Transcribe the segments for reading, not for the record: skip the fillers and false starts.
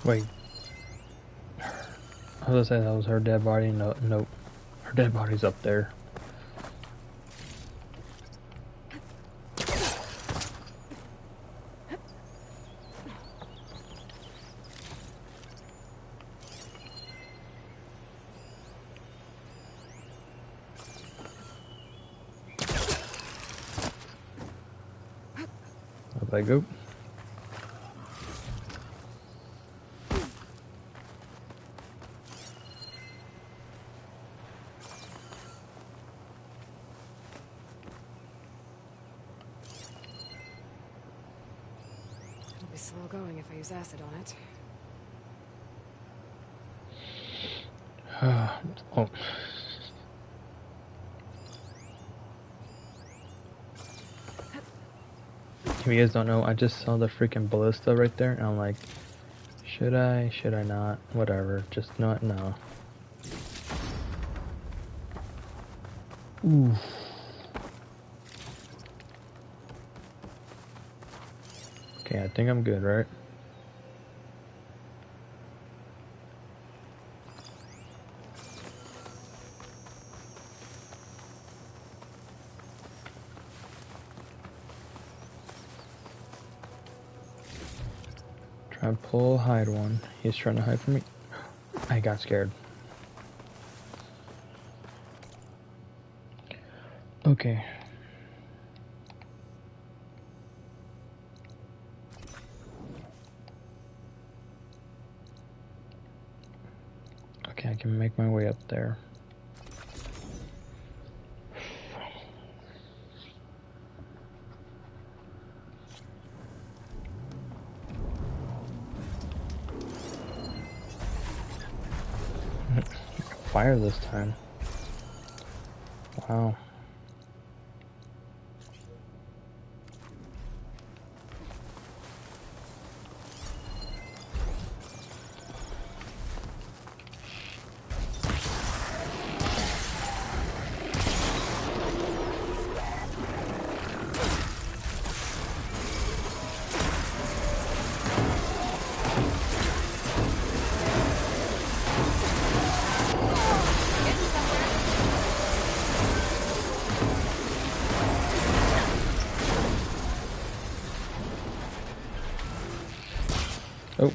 Wait. I was gonna say that was her dead body. No, nope. Her dead body's up there. Up I go. It'll be slow going if I use acid on it. Oh. If you guys don't know, I just saw the freaking ballista right there, and I'm like, should I not? Whatever, just not, no. Ooh. Okay, I think I'm good, right? Try and pull hide one. He's trying to hide from me. I got scared. Okay. Okay, I can make my way up there. Fire this time. Wow. Oh.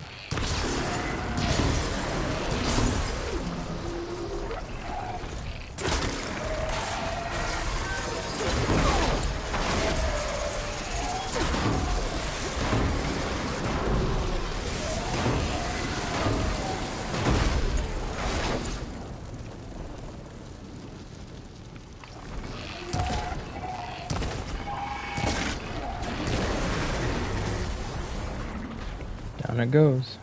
Down it goes.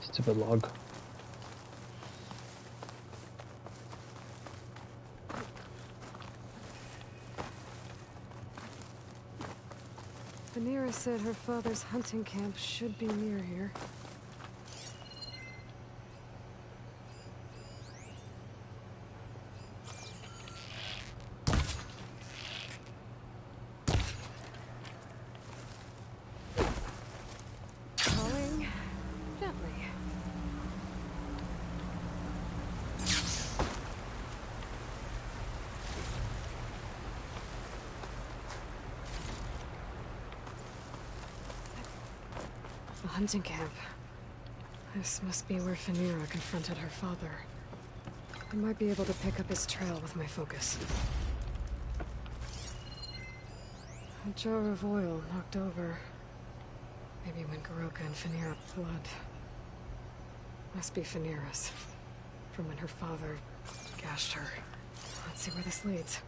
Stupid log. Vanera said her father's hunting camp should be near here. Calling gently. A hunting camp. This must be where Vanera confronted her father. I might be able to pick up his trail with my focus. A jar of oil knocked over. Maybe when Garoka and Vanera blood. Must be Vanera's. From when her father gashed her. Let's see where this leads.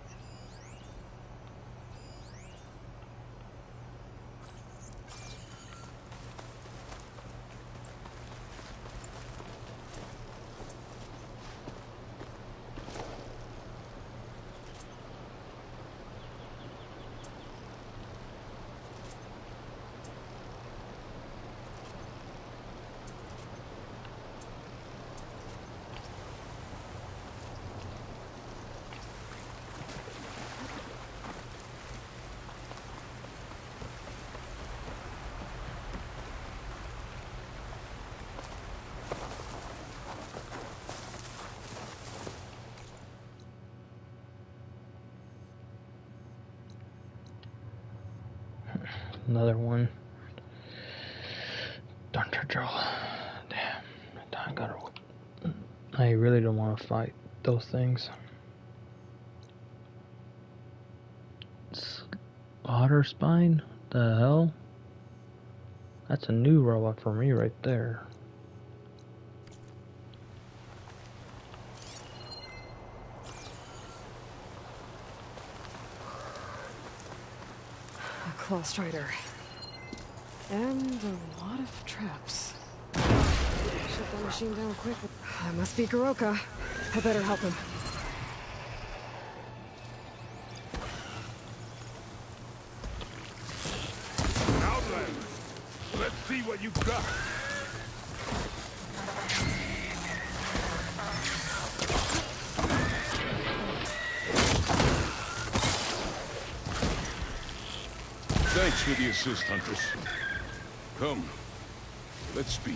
Another one. Thunder Drill. Damn. I really don't want to fight those things. Otter Spine? The hell? That's a new robot for me right there. A claw strider. And a lot of traps. Shut that machine down quick. That must be Garoka. I better help him. Outlanders, let's see what you've got. Thanks for the assist, Huntress. Come, let's speak.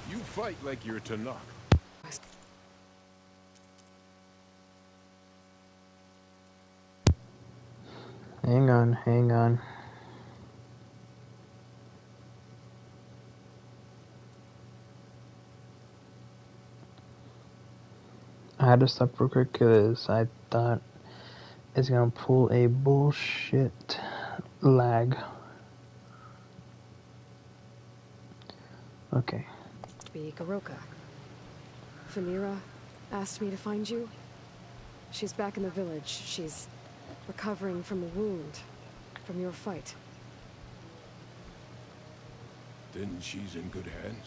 You fight like you're Tanakh. Hang on. I had to stop real quick because I thought it's gonna pull a bullshit lag. Okay. Be Garoka. Phaneira asked me to find you. She's back in the village. She's recovering from a wound from your fight. Then she's in good hands.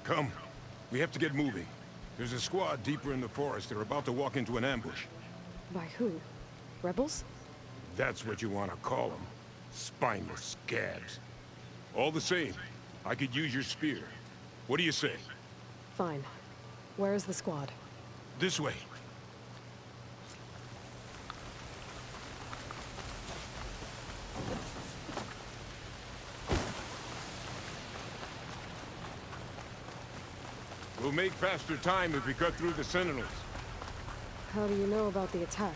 Come. We have to get moving. There's a squad deeper in the forest. They're about to walk into an ambush. By who? Rebels? That's what you want to call them. Spineless scabs. All the same, I could use your spear. What do you say? Fine. Where's the squad? This way. We'll make faster time if we cut through the sentinels. How do you know about the attack?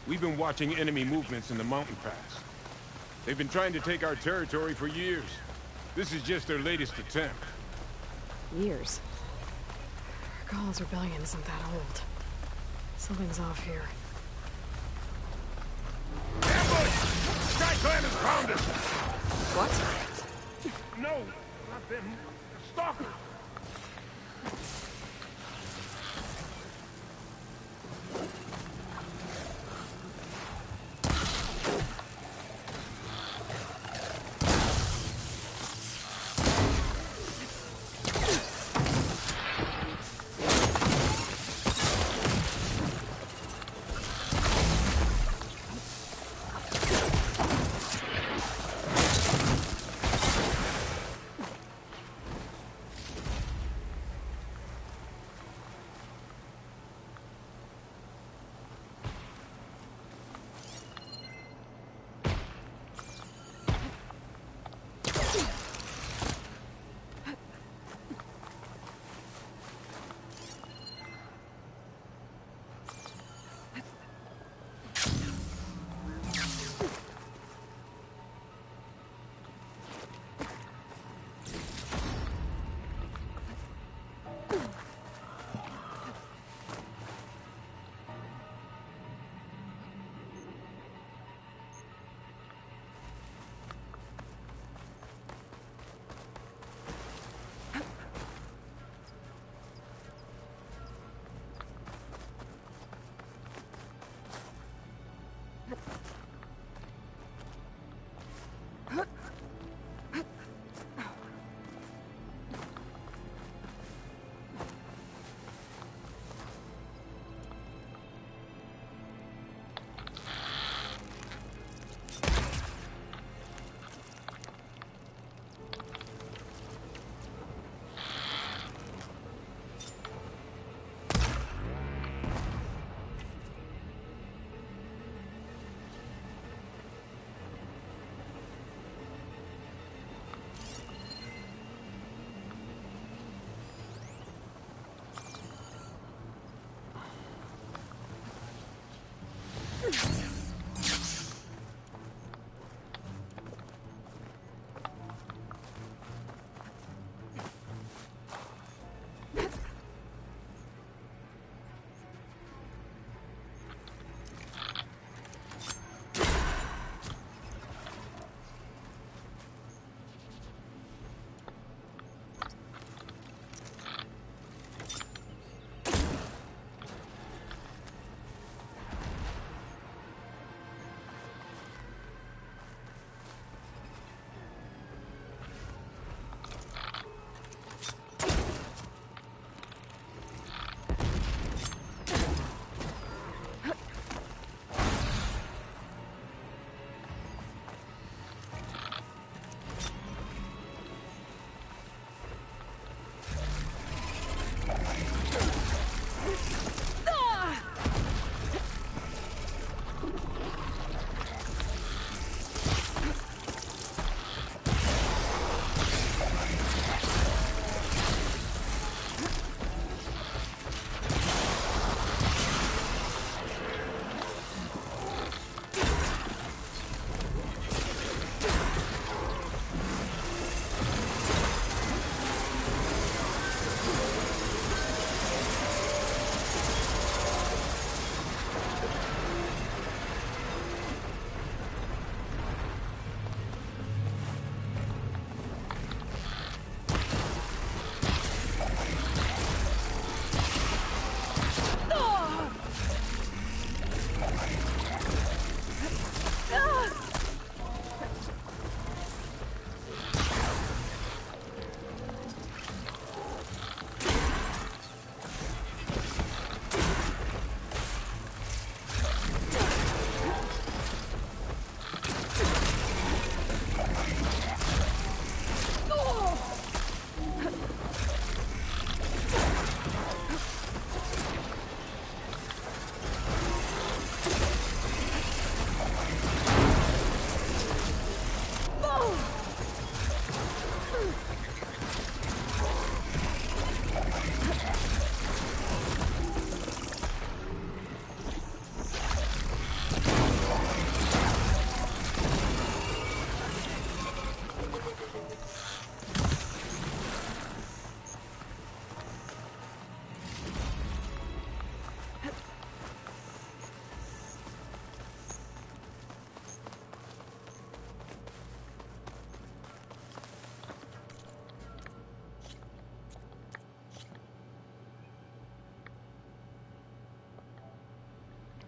We've been watching enemy movements in the mountain pass. They've been trying to take our territory for years. This is just their latest attempt. Years. Gall's rebellion isn't that old. Something's off here. Ambush! Sky Clan has found us! What? No, not them. The stalker!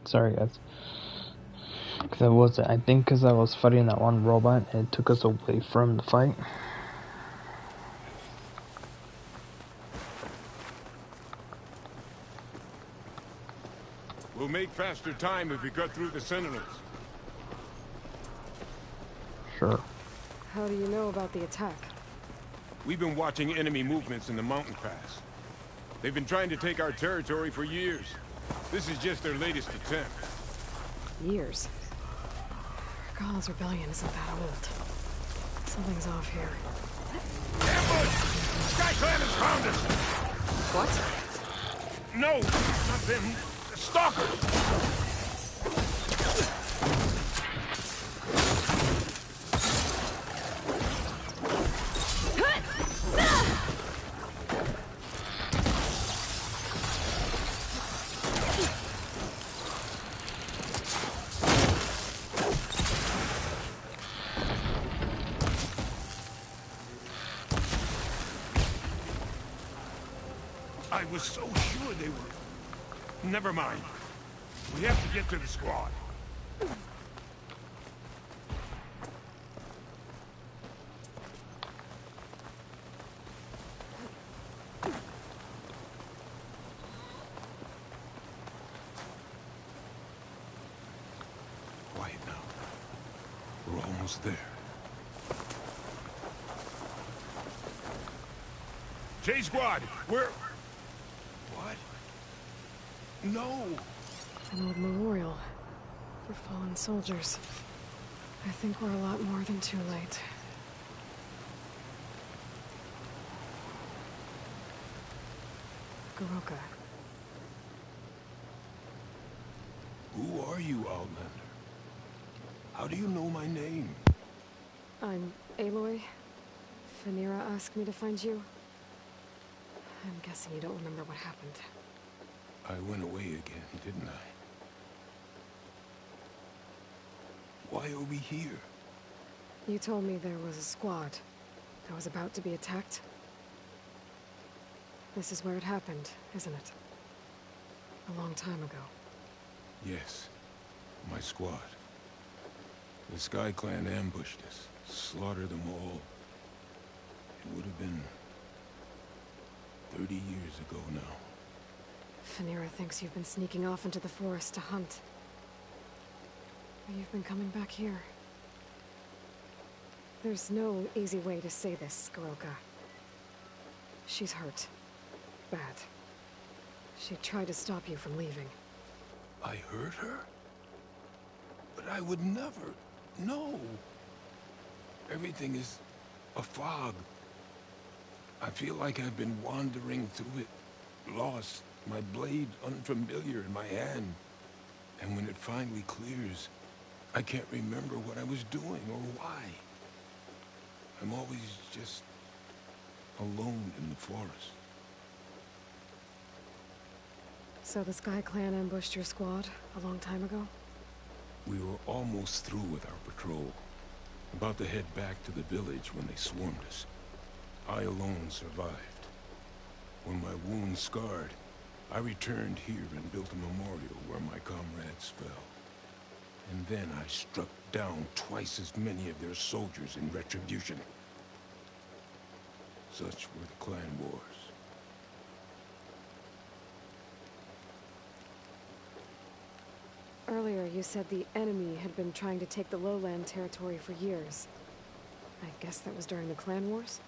Sorry, guys. I think because I was fighting that one robot, and it took us away from the fight. We'll make faster time if we cut through the sentinels. Sure. How do you know about the attack? We've been watching enemy movements in the mountain pass. They've been trying to take our territory for years. This is just their latest attempt. Years. Gall's rebellion isn't that old. Something's off here. Ambush! Sky Clan has found us! What? No, not them. Stalkers! I was so sure they were... Never mind. We have to get to the squad. Quiet now. We're almost there. J Squad, we're... What? No! An old memorial for fallen soldiers. I think we're a lot more than too late. Garoka. Who are you, Outlander? How do you know my name? I'm Aloy. Phaneera asked me to find you. I'm guessing you don't remember what happened. I went away again, didn't I? Why are we here? You told me there was a squad that was about to be attacked. This is where it happened, isn't it? A long time ago. Yes, my squad. The Sky Clan ambushed us, slaughtered them all. It would have been 30 years ago now. Phaneera thinks you've been sneaking off into the forest to hunt. But you've been coming back here. There's no easy way to say this, Garoka. She's hurt. Bad. She tried to stop you from leaving. I hurt her? But I would never... No! Everything is a fog. I feel like I've been wandering through it, lost, my blade unfamiliar in my hand. And when it finally clears, I can't remember what I was doing or why. I'm always just alone in the forest. So the Sky Clan ambushed your squad a long time ago? We were almost through with our patrol. About to head back to the village when they swarmed us. I alone survived. When my wounds scarred, I returned here and built a memorial where my comrades fell. And then I struck down twice as many of their soldiers in retribution. Such were the clan wars. Earlier, you said the enemy had been trying to take the lowland territory for years. I guess that was during the clan wars?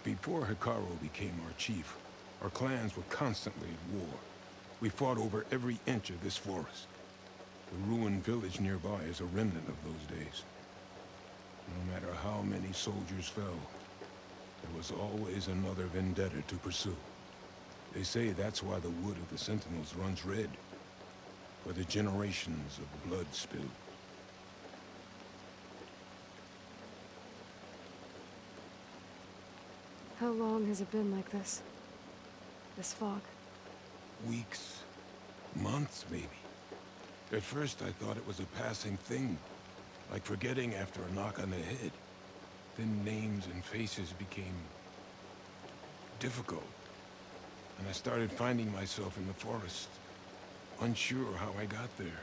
Before Hikaru became our chief, our clans were constantly at war. We fought over every inch of this forest. The ruined village nearby is a remnant of those days. No matter how many soldiers fell, there was always another vendetta to pursue. They say that's why the wood of the Sentinels runs red. For the generations of blood spilled. How long has it been like this? This fog? Weeks, months maybe. At first I thought it was a passing thing, like forgetting after a knock on the head. Then names and faces became difficult, and I started finding myself in the forest, unsure how I got there.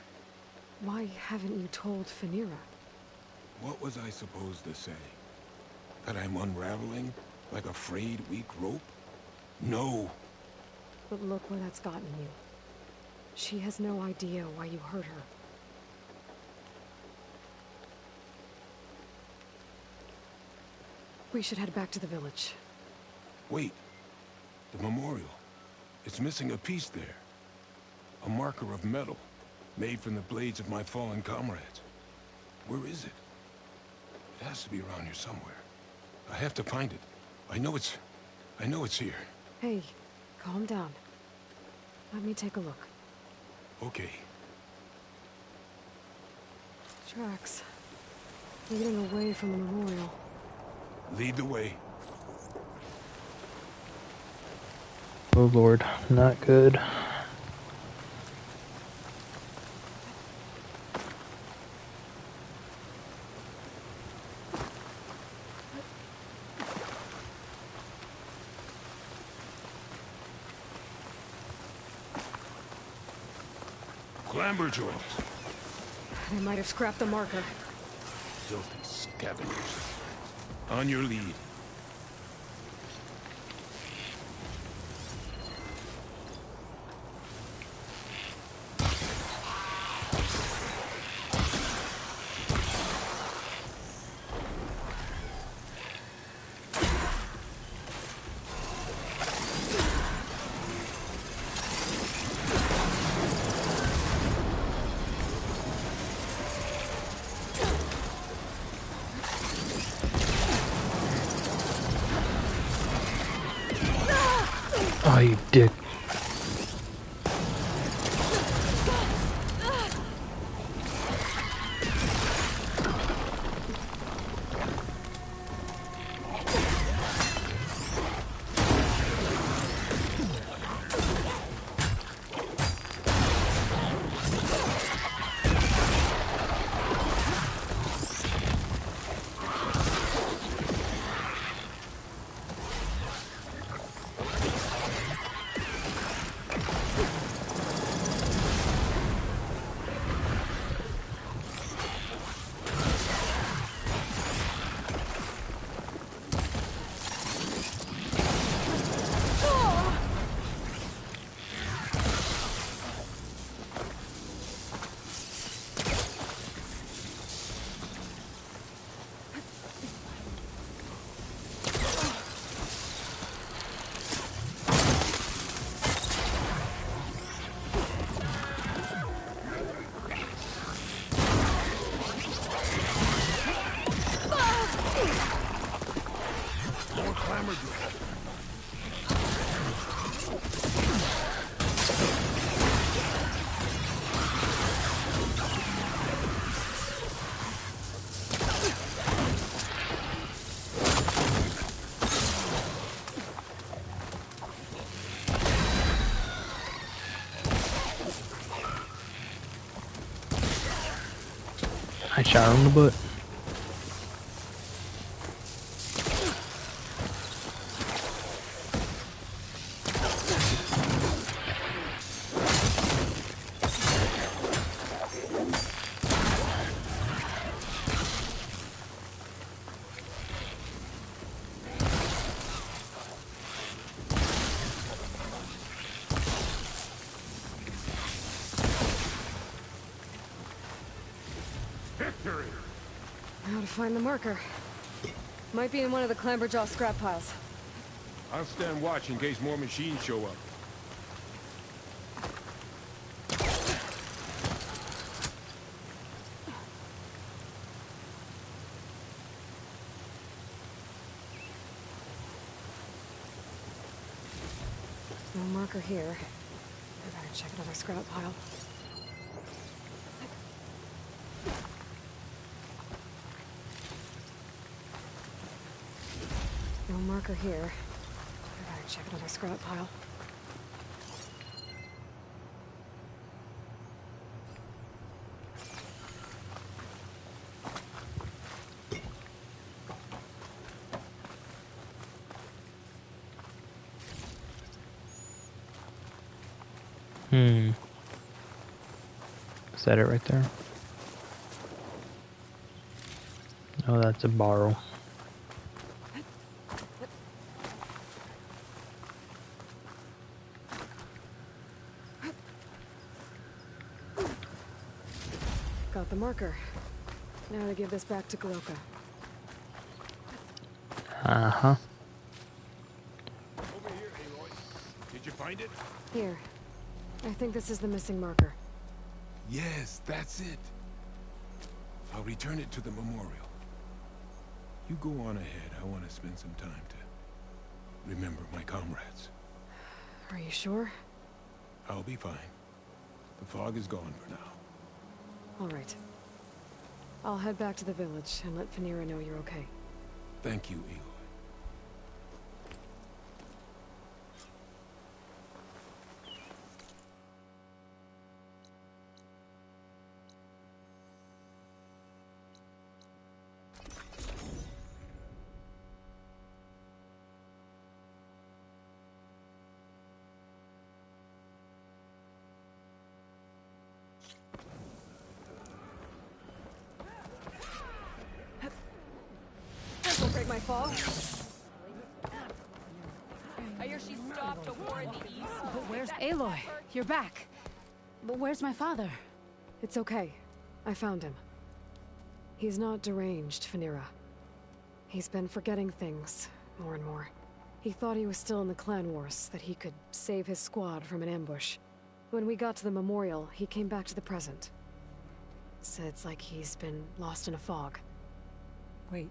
Why haven't you told Phaneira? What was I supposed to say? That I'm unraveling? Like a frayed, weak rope? No. But look where that's gotten you. She has no idea why you hurt her. We should head back to the village. Wait. The memorial. It's missing a piece there. A marker of metal, made from the blades of my fallen comrades. Where is it? It has to be around here somewhere. I have to find it. I know it's here. Hey, calm down. Let me take a look. Okay. Tracks. Leading away from the memorial. Lead the way. Oh lord, not good. Clamberjaws. They might have scrapped the marker. Filthy scavengers. On your lead. Oh, you dick. More clamberjaws. I shot her in the butt. Victory! Now to find the marker. Might be in one of the Clamberjaw scrap piles. I'll stand watch in case more machines show up. No marker here. I better check another scrap pile. No marker here. I better check another scrap pile. Is that it right there? Oh, that's a borrow. Got the marker. Now to give this back to Goroka. Uh-huh. Over here, Aloy. Did you find it? Here. I think this is the missing marker. Yes, that's it. I'll return it to the memorial. You go on ahead. I want to spend some time to remember my comrades. Are you sure? I'll be fine. The fog is gone for now. All right. I'll head back to the village and let Fanira know you're okay. Thank you, Aloy. Don't break my fall. I hear she stopped the war in the east. But where's Aloy? You're back. But where's my father? It's okay. I found him. He's not deranged, Fanira. He's been forgetting things, more and more. He thought he was still in the clan wars, that he could save his squad from an ambush. When we got to the memorial, he came back to the present. Said it's like he's been lost in a fog. Wait.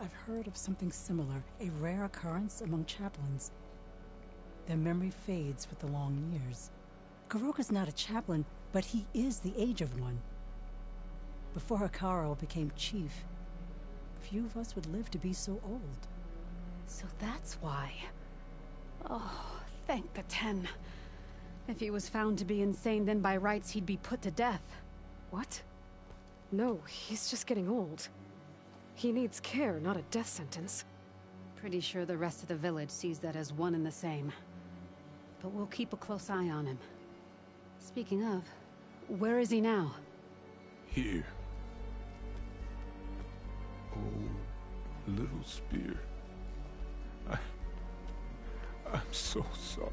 I've heard of something similar, a rare occurrence among chaplains. Their memory fades with the long years. Goroka's not a chaplain, but he is the age of one. Before Hikaru became chief, few of us would live to be so old. So that's why. Oh, thank the Ten. If he was found to be insane, then by rights he'd be put to death. What? No, he's just getting old. He needs care, not a death sentence. Pretty sure the rest of the village sees that as one and the same. But we'll keep a close eye on him. Speaking of, where is he now? Here. Oh, little spear. I'm so sorry.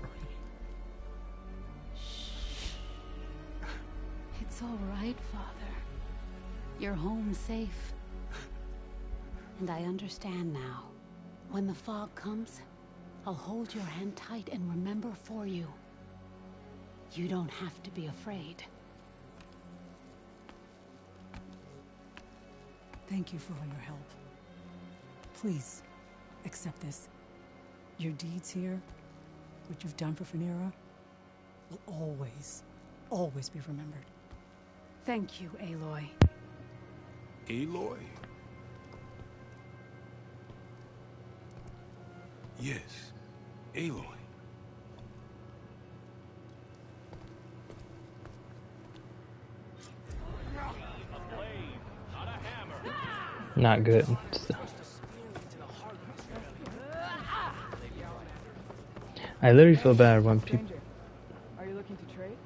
It's all right, Father. You're home safe. And I understand now. When the fog comes, I'll hold your hand tight and remember for you. You don't have to be afraid. Thank you for all your help. Please, accept this. Your deeds here, what you've done for Fanira, will always, always be remembered. Thank you, Aloy. Aloy? Yes, Aloy. Not good. I literally feel bad when people... Are you looking to trade?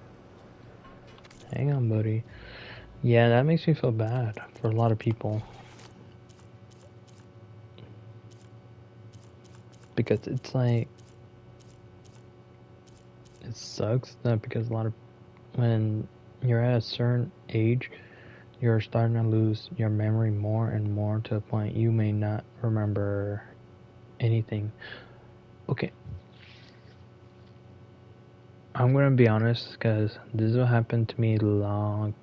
Hang on, buddy. Yeah, that makes me feel bad for a lot of people. Because it's like... It sucks that because a lot of... When you're at a certain age, you're starting to lose your memory more and more to the point you may not remember anything. Okay. I'm gonna be honest, because this is what happened to me it was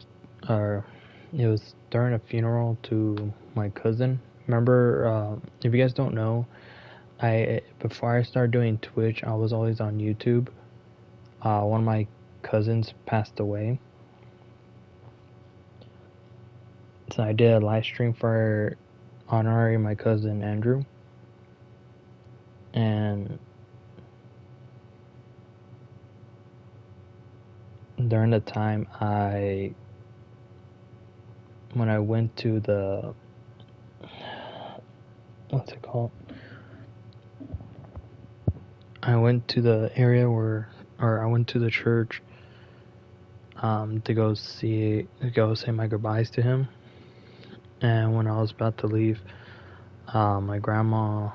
during a funeral to my cousin. Remember, if you guys don't know, before I started doing Twitch, I was always on YouTube. One of my cousins passed away, so I did a live stream for honoring my cousin Andrew, and during the time when I went to the, what's it called? I went to the area I went to the church to go say my goodbyes to him. And when I was about to leave, my grandma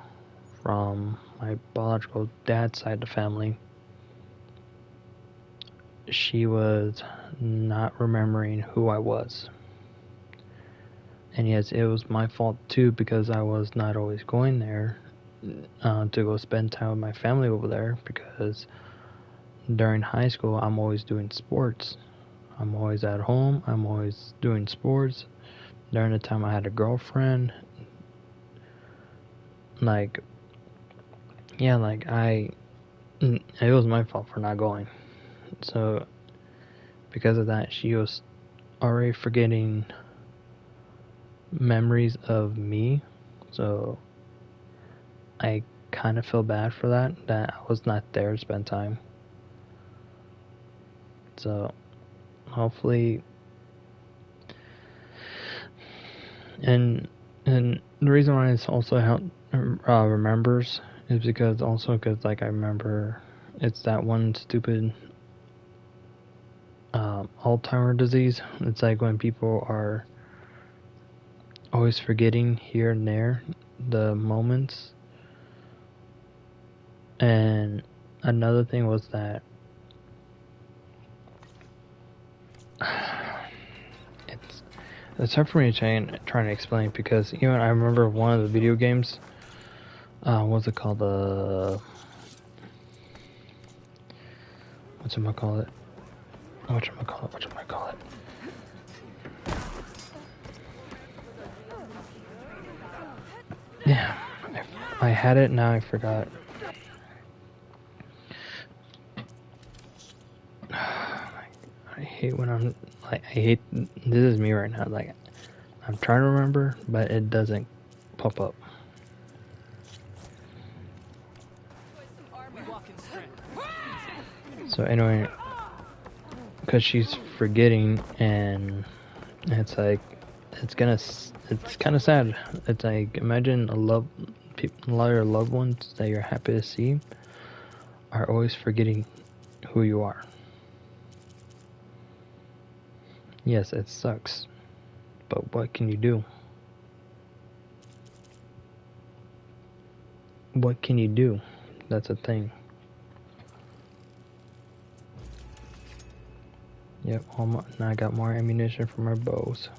from my biological dad's side of the family, she was not remembering who I was. And yes, it was my fault too, because I was not always going there to go spend time with my family over there, because during high school I'm always doing sports. I'm always at home, I'm always doing sports. During the time I had a girlfriend, like, yeah, like it was my fault for not going. So because of that, she was already forgetting memories of me. So I kind of feel bad for that I was not there to spend time. So hopefully, and the reason why it's also help remembers is because like I remember it's that one stupid Alzheimer disease. It's like when people are always forgetting here and there the moments. And another thing was that it's hard for me to trying to explain, because even I remember one of the video games. What's it called? Whatchamacallit? Whatchamacallit? Yeah, I had it, now I forgot. I hate when I'm like, this is me right now. Like, I'm trying to remember, but it doesn't pop up. So anyway, because she's forgetting, and it's like, it's kind of sad. It's like, imagine a lot of your loved ones that you're happy to see are always forgetting who you are. Yes, it sucks, but what can you do? What can you do? That's a thing. Yep, now I got more ammunition for my bows.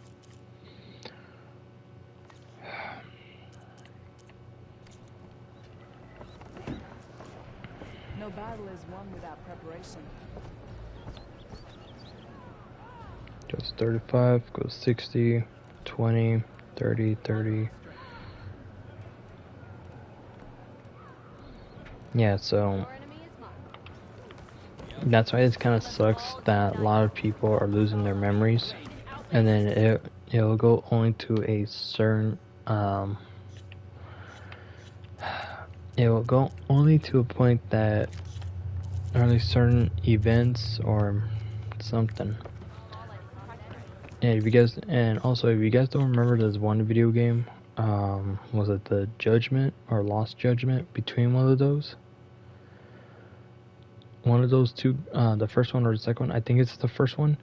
No battle is won without preparation. Goes 35, goes 60, 20, 30, 30. Yeah, so that's why it kind of sucks that a lot of people are losing their memories, and then it'll go only to a certain it will go only to a point that only certain events or something. And if you guys don't remember, there's one video game, was it the Judgment or Lost Judgment, between one of those? One of those two, the first one or the second one, I think it's the first one.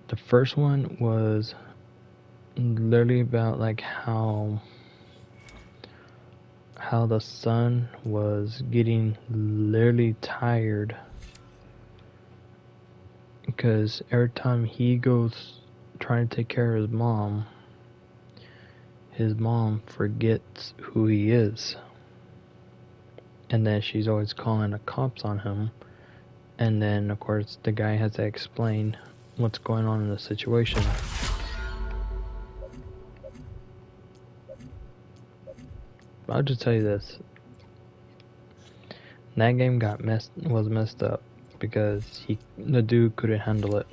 The first one was literally about like how the son was getting literally tired, because every time he goes trying to take care of his mom forgets who he is, and then she's always calling the cops on him. And then of course the guy has to explain what's going on in the situation. But I'll just tell you this: that game was messed up because the dude couldn't handle it.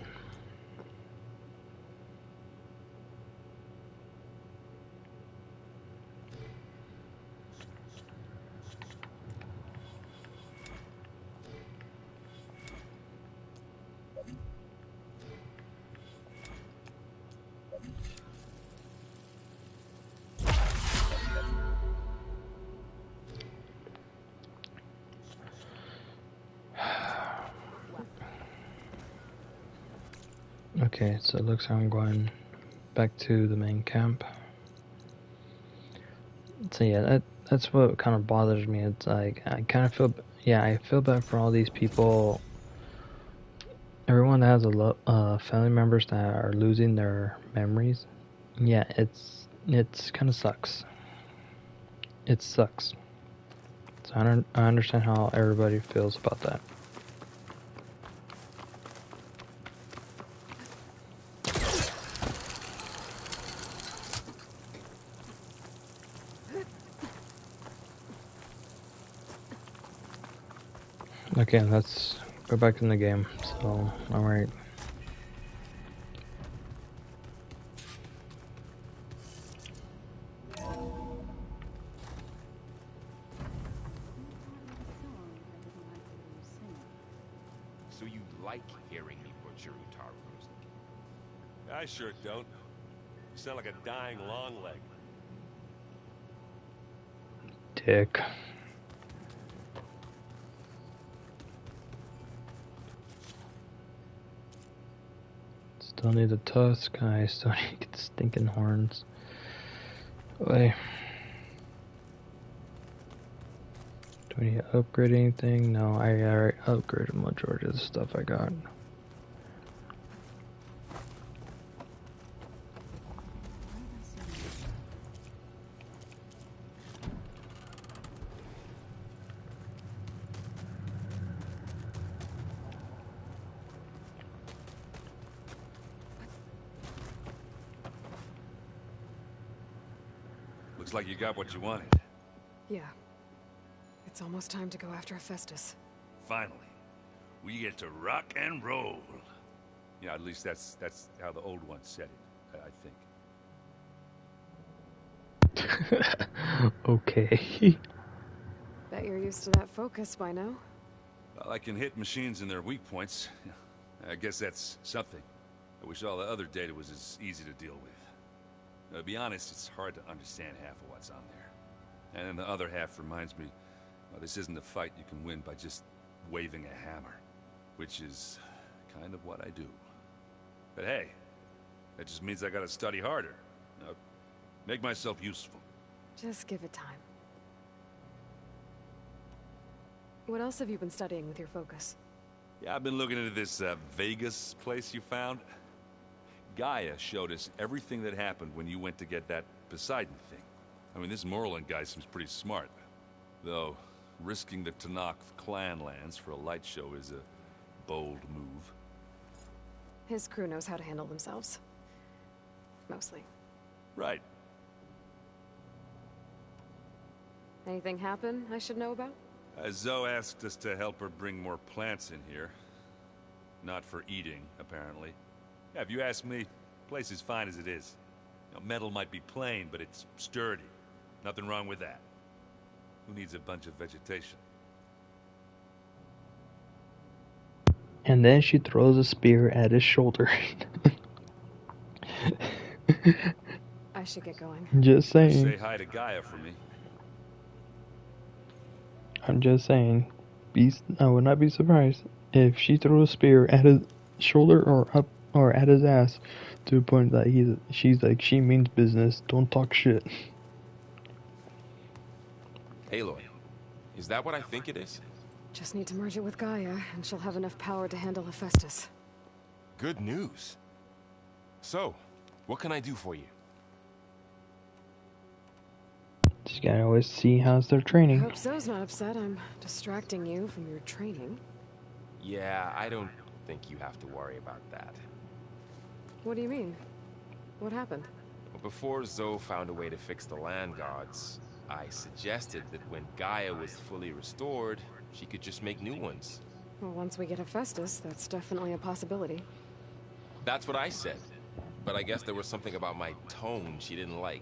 Okay, so it looks like I'm going back to the main camp. So yeah, that's what kind of bothers me. It's like I kind of feel, yeah, I feel bad for all these people. Everyone that has family members that are losing their memories. Yeah, it's kind of sucks. It sucks. So I understand how everybody feels about that. Okay, let's go back in the game. So, alright. So you like hearing me butcher Utaros? I sure don't. You sound like a dying long leg. Dick. Still need the tusk. I still need to get the stinking horns. Wait. Do we need to upgrade anything? No, I already upgraded majority of the stuff I got. Looks like you got what you wanted. Yeah. It's almost time to go after Hephaestus. Finally. We get to rock and roll. Yeah, at least that's how the old one said it, I think. Okay. Bet you're used to that focus by now. Well, I can hit machines in their weak points. I guess that's something. I wish all the other data was as easy to deal with. To be honest, it's hard to understand half of what's on there. And then the other half reminds me, well, this isn't a fight you can win by just waving a hammer. Which is kind of what I do. But hey, that just means I gotta study harder. Make myself useful. Just give it time. What else have you been studying with your focus? Yeah, I've been looking into this Vegas place you found. Gaia showed us everything that happened when you went to get that Poseidon thing. I mean, this Merlin guy seems pretty smart. Though, risking the Tanakh clan lands for a light show is a bold move. His crew knows how to handle themselves. Mostly. Right. Anything happen I should know about? Zoe asked us to help her bring more plants in here. Not for eating, apparently. Yeah, if you ask me, the place is fine as it is. You know, metal might be plain, but it's sturdy. Nothing wrong with that. Who needs a bunch of vegetation? And then she throws a spear at his shoulder. I should get going. Just saying. Say hi to Gaia for me. I'm just saying. I would not be surprised if she threw a spear at his shoulder or at his ass to the point that she's like, she means business. Don't talk shit. Aloy, is that what I think it is? Just need to merge it with Gaia, and she'll have enough power to handle Hephaestus. Good news. So, what can I do for you? Just gotta always see how's their training. Hope Zoe's not upset I'm distracting you from your training. Yeah, I don't think you have to worry about that. What do you mean? What happened? Well, before Zoe found a way to fix the land gods, I suggested that when Gaia was fully restored, she could just make new ones. Well, once we get Hephaestus, that's definitely a possibility. That's what I said. But I guess there was something about my tone she didn't like.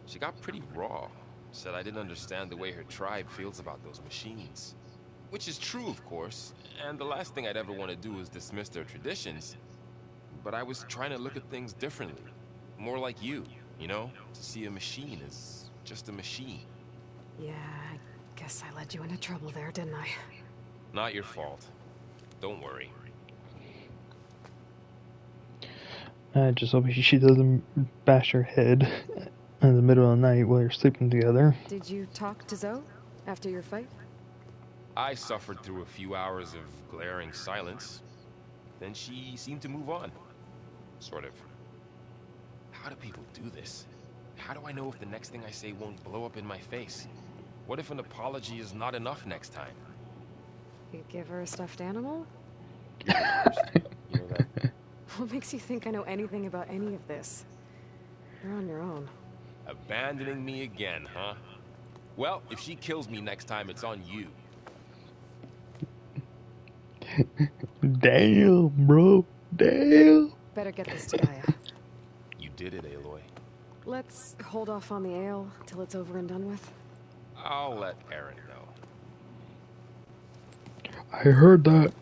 She got pretty raw. Said I didn't understand the way her tribe feels about those machines. Which is true, of course, and the last thing I'd ever want to do is dismiss their traditions. But I was trying to look at things differently. More like you know? To see a machine as just a machine. Yeah, I guess I led you into trouble there, didn't I? Not your fault. Don't worry. I just hope she doesn't bash her head in the middle of the night while you're sleeping together. Did you talk to Zoe after your fight? I suffered through a few hours of glaring silence. Then she seemed to move on. Sort of. How do people do this? How do I know if the next thing I say won't blow up in my face? What if an apology is not enough next time? You give her a stuffed animal? You're the worst. You know that? What makes you think I know anything about any of this? You're on your own. Abandoning me again, huh? Well, if she kills me next time, it's on you. Damn, bro. Damn. Better get this to Gaia. You did it, Aloy. Let's hold off on the ale till it's over and done with. I'll let Aaron know. I heard that.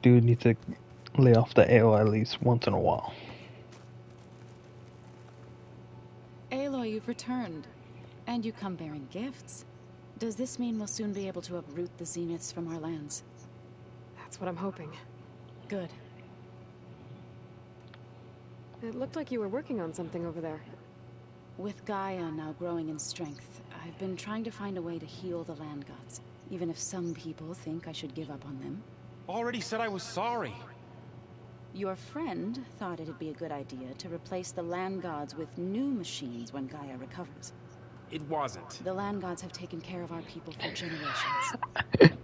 Dude needs to lay off the ale at least once in a while. Aloy, you've returned. And you come bearing gifts. Does this mean we'll soon be able to uproot the Zeniths from our lands? That's what I'm hoping. Good. It looked like you were working on something over there. With Gaia now growing in strength, I've been trying to find a way to heal the land gods, even if some people think I should give up on them. Already said I was sorry. Your friend thought it'd be a good idea to replace the land gods with new machines when Gaia recovers. It wasn't. The land gods have taken care of our people for generations.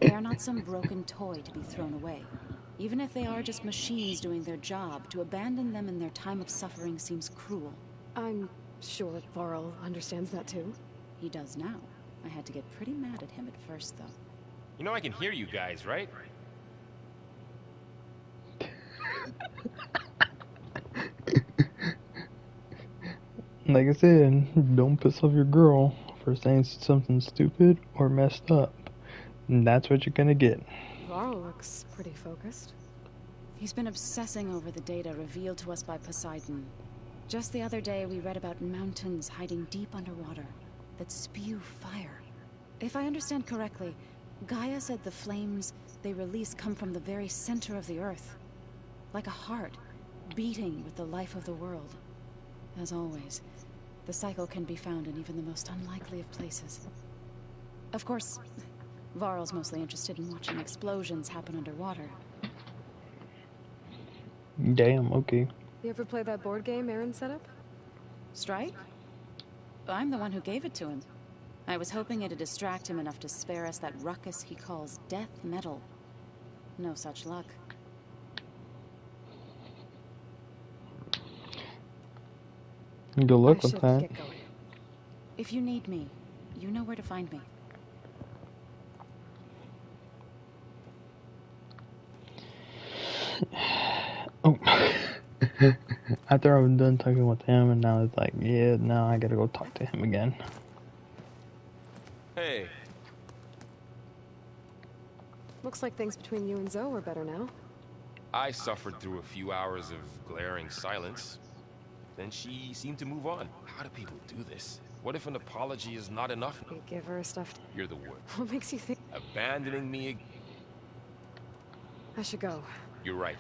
They are not some broken toy to be thrown away. Even if they are just machines doing their job, to abandon them in their time of suffering seems cruel. I'm sure Varl understands that too. He does now. I had to get pretty mad at him at first, though. You know I can hear you guys, right? Like I said, don't piss off your girl for saying something stupid or messed up. And that's what you're gonna get. Varl looks pretty focused. He's been obsessing over the data revealed to us by Poseidon. Just the other day, we read about mountains hiding deep underwater that spew fire. If I understand correctly, Gaia said the flames they release come from the very center of the earth. Like a heart, beating with the life of the world. As always, the cycle can be found in even the most unlikely of places. Of course, Varl's mostly interested in watching explosions happen underwater. Damn, okay. You ever play that board game Aaron set up? Strike? I'm the one who gave it to him. I was hoping it'd distract him enough to spare us that ruckus he calls death metal. No such luck. Good luck I with should that. get going. If you need me, you know where to find me. Oh. After I was done talking with him, and now it's like, yeah, now I gotta go talk to him again. Hey. Looks like things between you and Zoe are better now. I suffered through a few hours of glaring silence. Then she seemed to move on. How do people do this? What if an apology is not enough? You give her a stuffed... You're the worst. What makes you think... Abandoning me. I should go. You're right.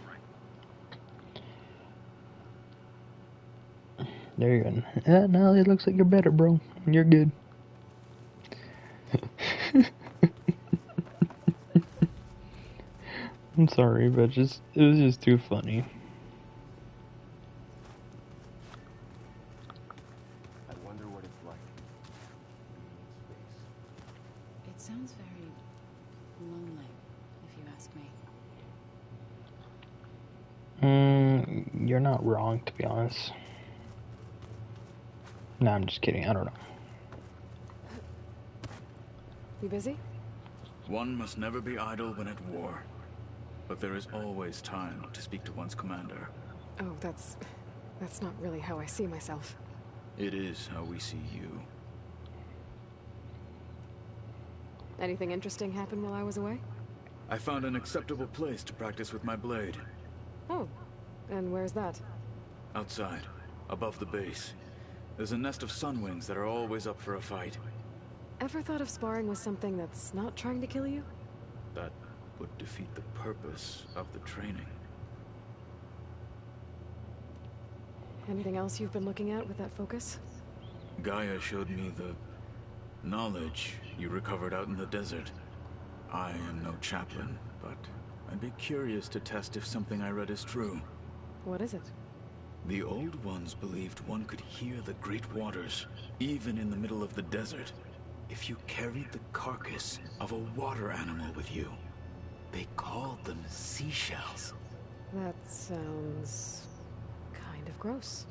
There you go. Yeah, now it looks like you're better, bro. You're good. I'm sorry, but it was just too funny. I wonder what it's like. It sounds very lonely, if you ask me. You're not wrong, to be honest. No, I'm just kidding. I don't know. You busy? One must never be idle when at war. But there is always time to speak to one's commander. Oh, that's not really how I see myself. It is how we see you. Anything interesting happen while I was away? I found an acceptable place to practice with my blade. Oh, and where's that? Outside, above the base. There's a nest of sunwings that are always up for a fight. Ever thought of sparring with something that's not trying to kill you? That would defeat the purpose of the training. Anything else you've been looking at with that focus? Gaia showed me the knowledge you recovered out in the desert. I am no chaplain, but I'd be curious to test if something I read is true. What is it? The Old Ones believed one could hear the great waters, even in the middle of the desert, if you carried the carcass of a water animal with you. They called them seashells. That sounds kind of gross.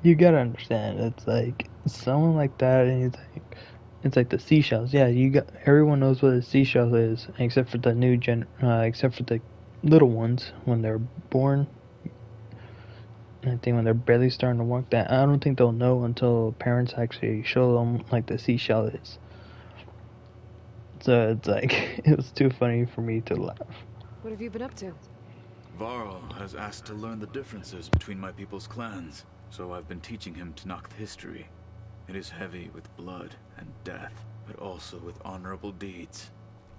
You gotta understand, it's like someone like that, and it's like the seashells. Yeah, everyone knows what a seashell is, except for the except for the little ones when they're born. I think when they're barely starting to walk, that I don't think they'll know until parents actually show them like the seashell is. So it's like it was too funny for me to laugh. What have you been up to? Varl has asked to learn the differences between my people's clans, so I've been teaching him Tanakh history. It is heavy with blood and death, but also with honorable deeds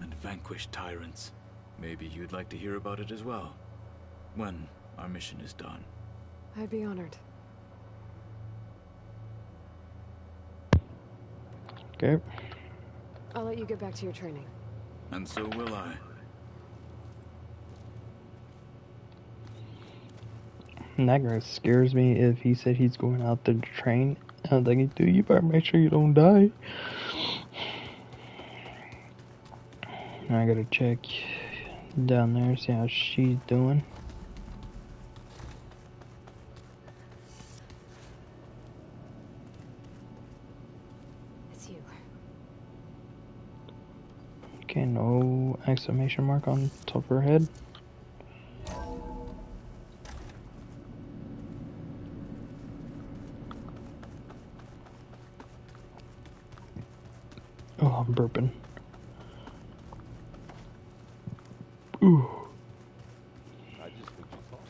and vanquished tyrants. Maybe you'd like to hear about it as well, when our mission is done. I'd be honored. Okay. I'll let you get back to your training. And so will I. And that guy scares me if he said he's going out there to train. I was like, dude, you better make sure you don't die. I gotta check down there, see how she's doing. It's you. Okay, no exclamation mark on top of her head. Oh, I'm burping. Ooh. I just think you thought.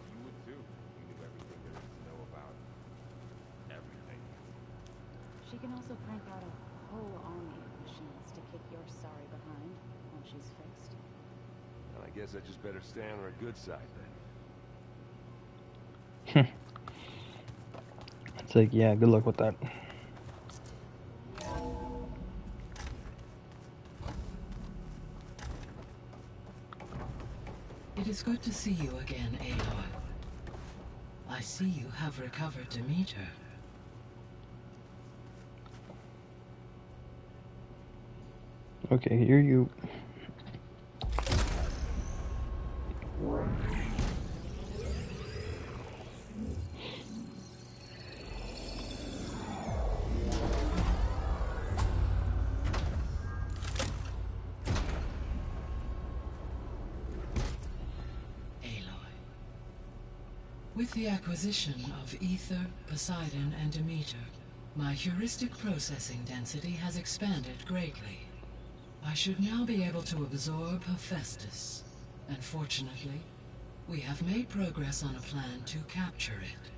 You would too. You knew everything there is to know about everything. She can also crank out a whole army of machines to kick your sorry behind when she's fixed. Well, I guess I just better stay on her good side then. It's like, yeah, good luck with that. It is good to see you again, Aloy. I see you have recovered Demeter. Okay, here you. With the acquisition of Ether, Poseidon, and Demeter, my heuristic processing density has expanded greatly. I should now be able to absorb Hephaestus, and fortunately, we have made progress on a plan to capture it.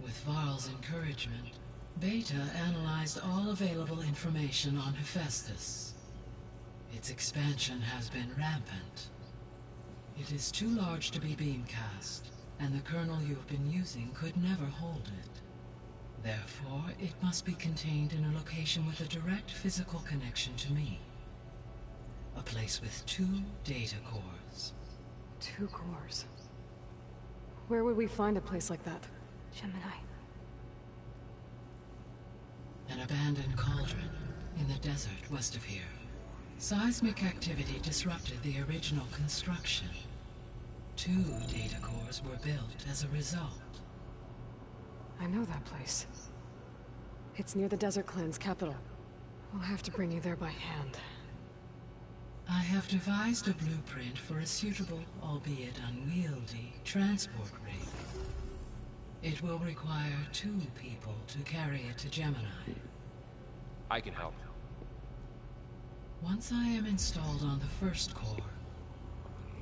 With Varl's encouragement, Beta analyzed all available information on Hephaestus. Its expansion has been rampant. It is too large to be beamcast, and the kernel you have been using could never hold it. Therefore, it must be contained in a location with a direct physical connection to me. A place with 2 data cores. 2 cores? Where would we find a place like that? Gemini. An abandoned cauldron in the desert west of here. Seismic activity disrupted the original construction. 2 data cores were built as a result. I know that place. It's near the Desert Clan's capital. We'll have to bring you there by hand. I have devised a blueprint for a suitable, albeit unwieldy, transport rig. It will require 2 people to carry it to Gemini. I can help. Once I am installed on the first core,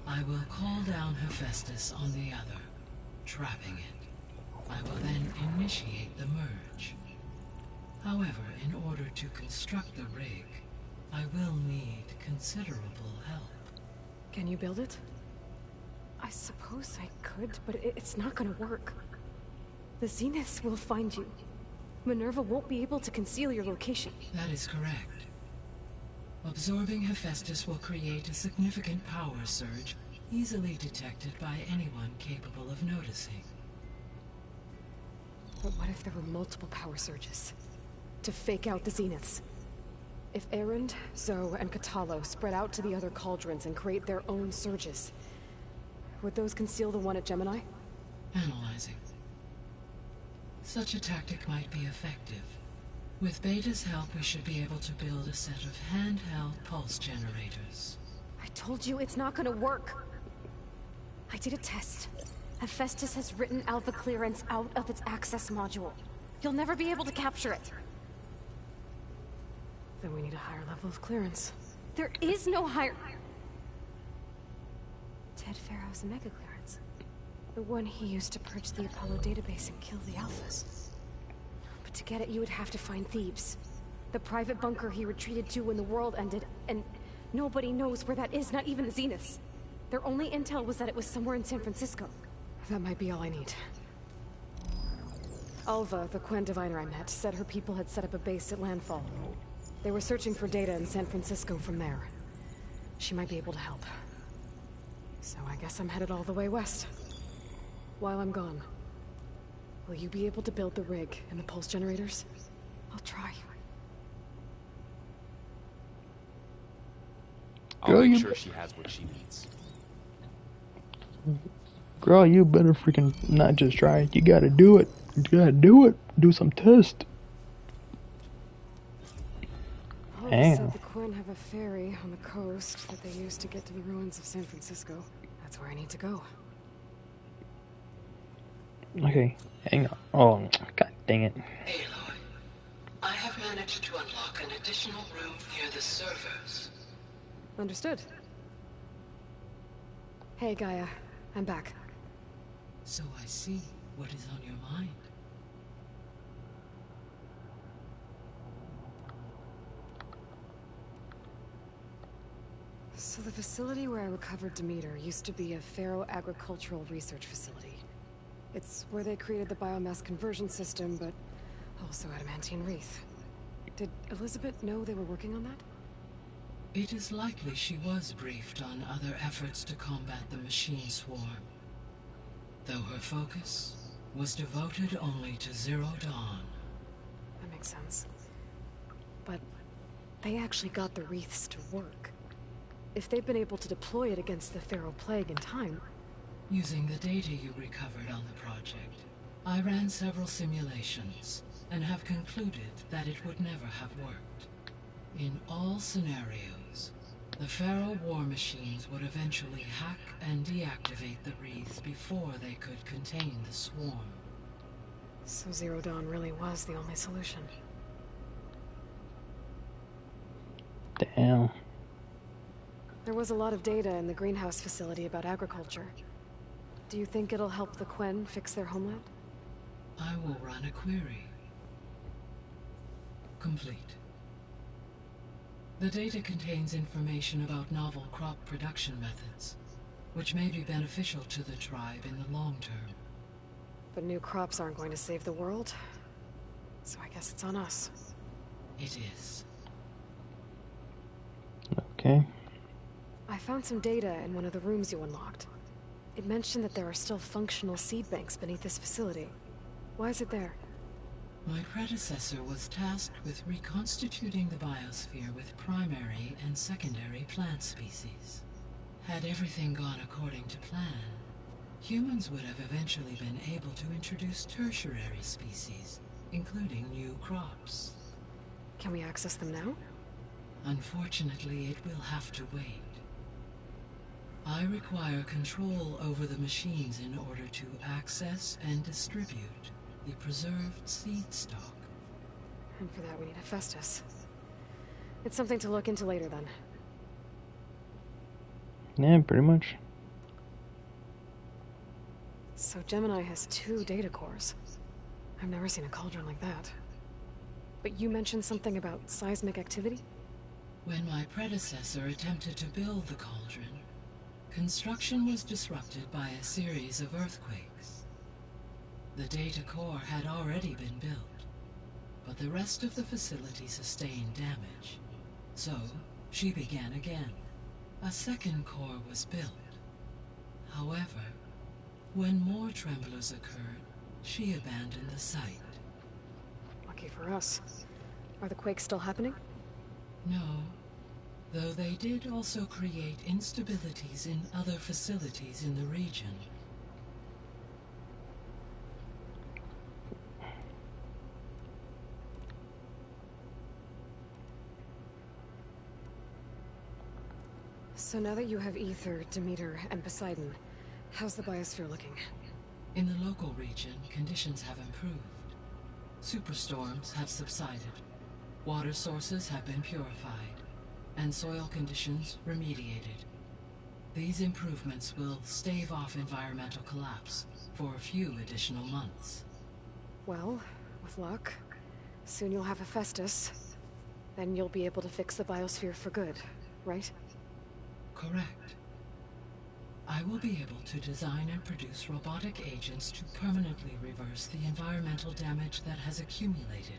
I will call down Hephaestus on the other, trapping it. I will then initiate the merge. However, in order to construct the rig, I will need considerable help. Can you build it? I suppose I could, but it's not gonna work. The Zeniths will find you. Minerva won't be able to conceal your location. That is correct. Absorbing Hephaestus will create a significant power surge, easily detected by anyone capable of noticing. But what if there were multiple power surges? To fake out the Zeniths? If Erend, Zoe, and Katalo spread out to the other cauldrons and create their own surges, would those conceal the one at Gemini? Analyzing. Such a tactic might be effective. With Beta's help, we should be able to build a set of handheld pulse generators. I told you it's not gonna work. I did a test. Hephaestus has written Alpha clearance out of its access module. You'll never be able to capture it. Then we need a higher level of clearance. There is no higher... Ted Pharaoh's mega clearance. The one he used to purge the Apollo database and kill the Alphas. But to get it, you would have to find Thebes. The private bunker he retreated to when the world ended, and nobody knows where that is, not even the Zeniths. Their only intel was that it was somewhere in San Francisco. That might be all I need. Alva, the Quen diviner I met, said her people had set up a base at landfall. They were searching for data in San Francisco from there. She might be able to help. So I guess I'm headed all the way west. While I'm gone, will you be able to build the rig and the pulse generators? I'll try. I'll make sure she has what she needs. Girl, you better freaking not just try it. You gotta do it. You gotta do it. Do some test. Alva said the Quen have a ferry on the coast that they use to get to the ruins of San Francisco. That's where I need to go. Okay, hang on. Oh, god dang it. Aloy, I have managed to unlock an additional room near the servers. Understood. Hey, Gaia. I'm back. So I see what is on your mind. So the facility where I recovered Demeter used to be a Pharaoh agricultural research facility. It's where they created the biomass conversion system, but also adamantine wreath. Did Elizabeth know they were working on that? It is likely she was briefed on other efforts to combat the machine swarm, though her focus was devoted only to Zero Dawn. That makes sense. But they actually got the wreaths to work. If they'd been able to deploy it against the Pharaoh Plague in time... Using the data you recovered on the project, I ran several simulations and have concluded that it would never have worked. In all scenarios, the Pharaoh war machines would eventually hack and deactivate the wreaths before they could contain the swarm. So Zero Dawn really was the only solution. Damn. There was a lot of data in the greenhouse facility about agriculture. Do you think it'll help the Quen fix their homeland? I will run a query. Complete. The data contains information about novel crop production methods, which may be beneficial to the tribe in the long term. But new crops aren't going to save the world, so I guess it's on us. It is. Okay. I found some data in one of the rooms you unlocked. It mentioned that there are still functional seed banks beneath this facility. Why is it there? My predecessor was tasked with reconstituting the biosphere with primary and secondary plant species. Had everything gone according to plan, humans would have eventually been able to introduce tertiary species, including new crops. Can we access them now? Unfortunately, it will have to wait. I require control over the machines in order to access and distribute the preserved seed stock. And for that we need Hephaestus. It's something to look into later then. Yeah, pretty much. So Gemini has 2 data cores. I've never seen a cauldron like that. But you mentioned something about seismic activity? When my predecessor attempted to build the cauldron, construction was disrupted by a series of earthquakes. The data core had already been built, but the rest of the facility sustained damage. So, she began again. A second core was built. However, when more tremblers occurred, she abandoned the site. Lucky for us. Are the quakes still happening? No, though they did also create instabilities in other facilities in the region. So now that you have Ether, Demeter, and Poseidon, how's the biosphere looking? In the local region, conditions have improved. Superstorms have subsided. Water sources have been purified, and soil conditions remediated. These improvements will stave off environmental collapse for a few additional months. Well, with luck, soon you'll have Hephaestus. Then you'll be able to fix the biosphere for good, right? Correct. I will be able to design and produce robotic agents to permanently reverse the environmental damage that has accumulated.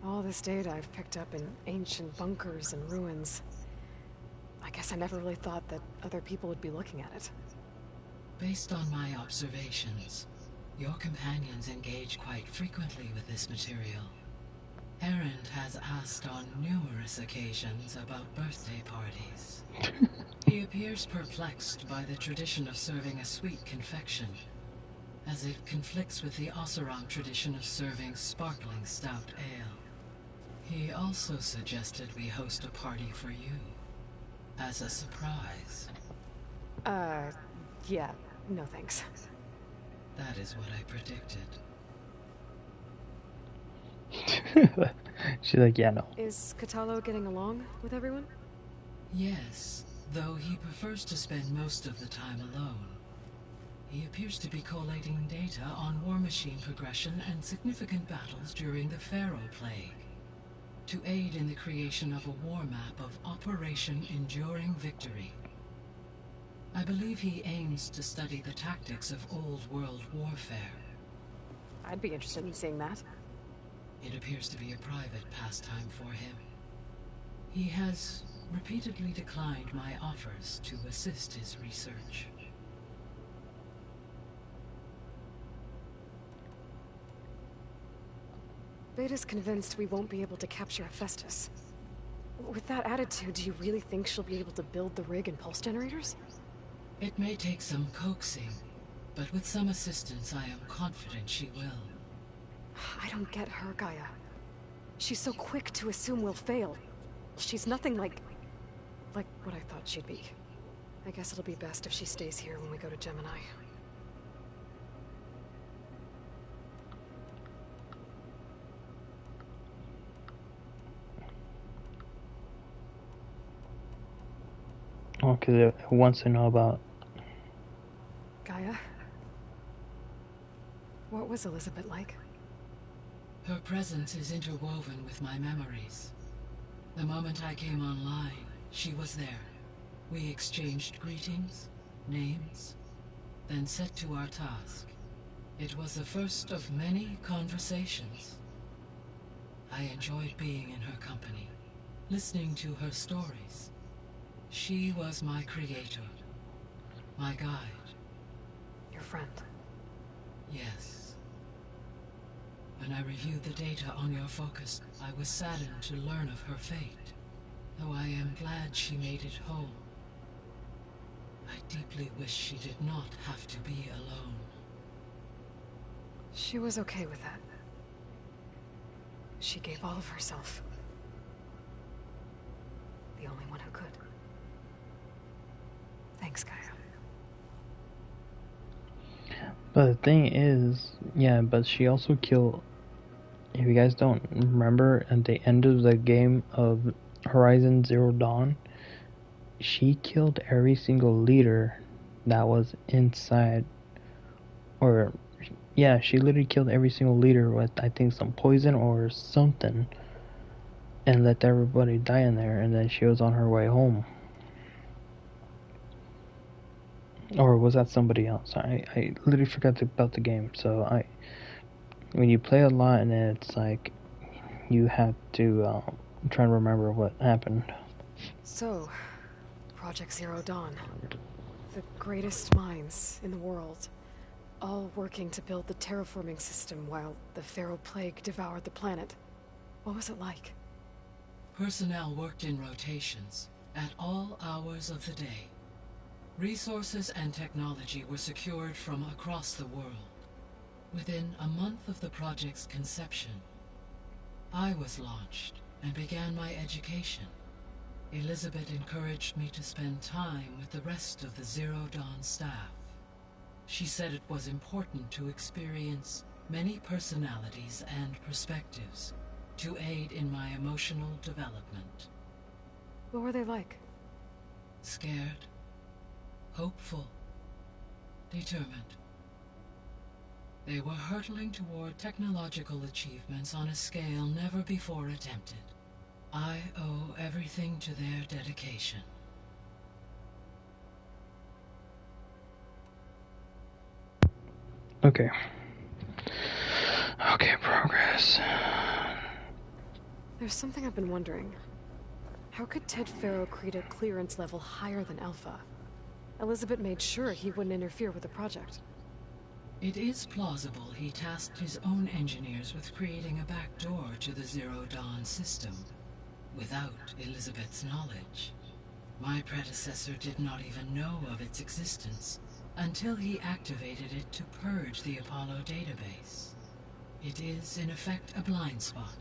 All this data I've picked up in ancient bunkers and ruins. I guess I never really thought that other people would be looking at it. Based on my observations, your companions engage quite frequently with this material. Erend has asked on numerous occasions about birthday parties. He appears perplexed by the tradition of serving a sweet confection, as it conflicts with the Oseram tradition of serving sparkling stout ale. He also suggested we host a party for you, as a surprise. Yeah, no thanks. That is what I predicted. She's like, yeah, no. Is Katalo getting along with everyone? Yes, though he prefers to spend most of the time alone. He appears to be collating data on war machine progression and significant battles during the Pharaoh Plague, to aid in the creation of a war map of Operation Enduring Victory. I believe he aims to study the tactics of old world warfare. I'd be interested in seeing that. It appears to be a private pastime for him. He has repeatedly declined my offers to assist his research. Beta's convinced we won't be able to capture Hephaestus. With that attitude, do you really think she'll be able to build the rig and pulse generators? It may take some coaxing, but with some assistance I am confident she will. I don't get her, Gaia. She's so quick to assume we'll fail. She's nothing like what I thought she'd be. I guess it'll be best if she stays here when we go to Gemini. Oh, because it wants to know about... Gaia? What was Elizabeth like? Her presence is interwoven with my memories. The moment I came online, she was there. We exchanged greetings, names, then set to our task. It was the first of many conversations. I enjoyed being in her company, listening to her stories. She was my creator, my guide. Your friend. Yes. When I reviewed the data on your focus, I was saddened to learn of her fate, though I am glad she made it home. I deeply wish she did not have to be alone. She was okay with that. She gave all of herself. The only one who could. Thanks, Gaia. But the thing is, yeah, but she also killed... If you guys don't remember, at the end of the game of Horizon Zero Dawn, she killed every single leader that was inside, or yeah, she literally killed every single leader with, I think, some poison or something, and let everybody die in there, and then she was on her way home. Or was that somebody else? I literally forgot about the game. So when you play a lot, and then it's like you have to try and remember what happened. So, Project Zero Dawn. The greatest minds in the world, all working to build the terraforming system while the Pharaoh Plague devoured the planet. What was it like? Personnel worked in rotations at all hours of the day. Resources and technology were secured from across the world. Within a month of the project's conception, I was launched and began my education. Elizabeth encouraged me to spend time with the rest of the Zero Dawn staff. She said it was important to experience many personalities and perspectives to aid in my emotional development. What were they like? Scared, hopeful, determined. They were hurtling toward technological achievements on a scale never before attempted. I owe everything to their dedication. Okay. Okay, progress. There's something I've been wondering. How could Ted Faro create a clearance level higher than Alpha? Elizabeth made sure he wouldn't interfere with the project. It is plausible he tasked his own engineers with creating a backdoor to the Zero Dawn system, without Elizabeth's knowledge. My predecessor did not even know of its existence until he activated it to purge the Apollo database. It is, in effect, a blind spot,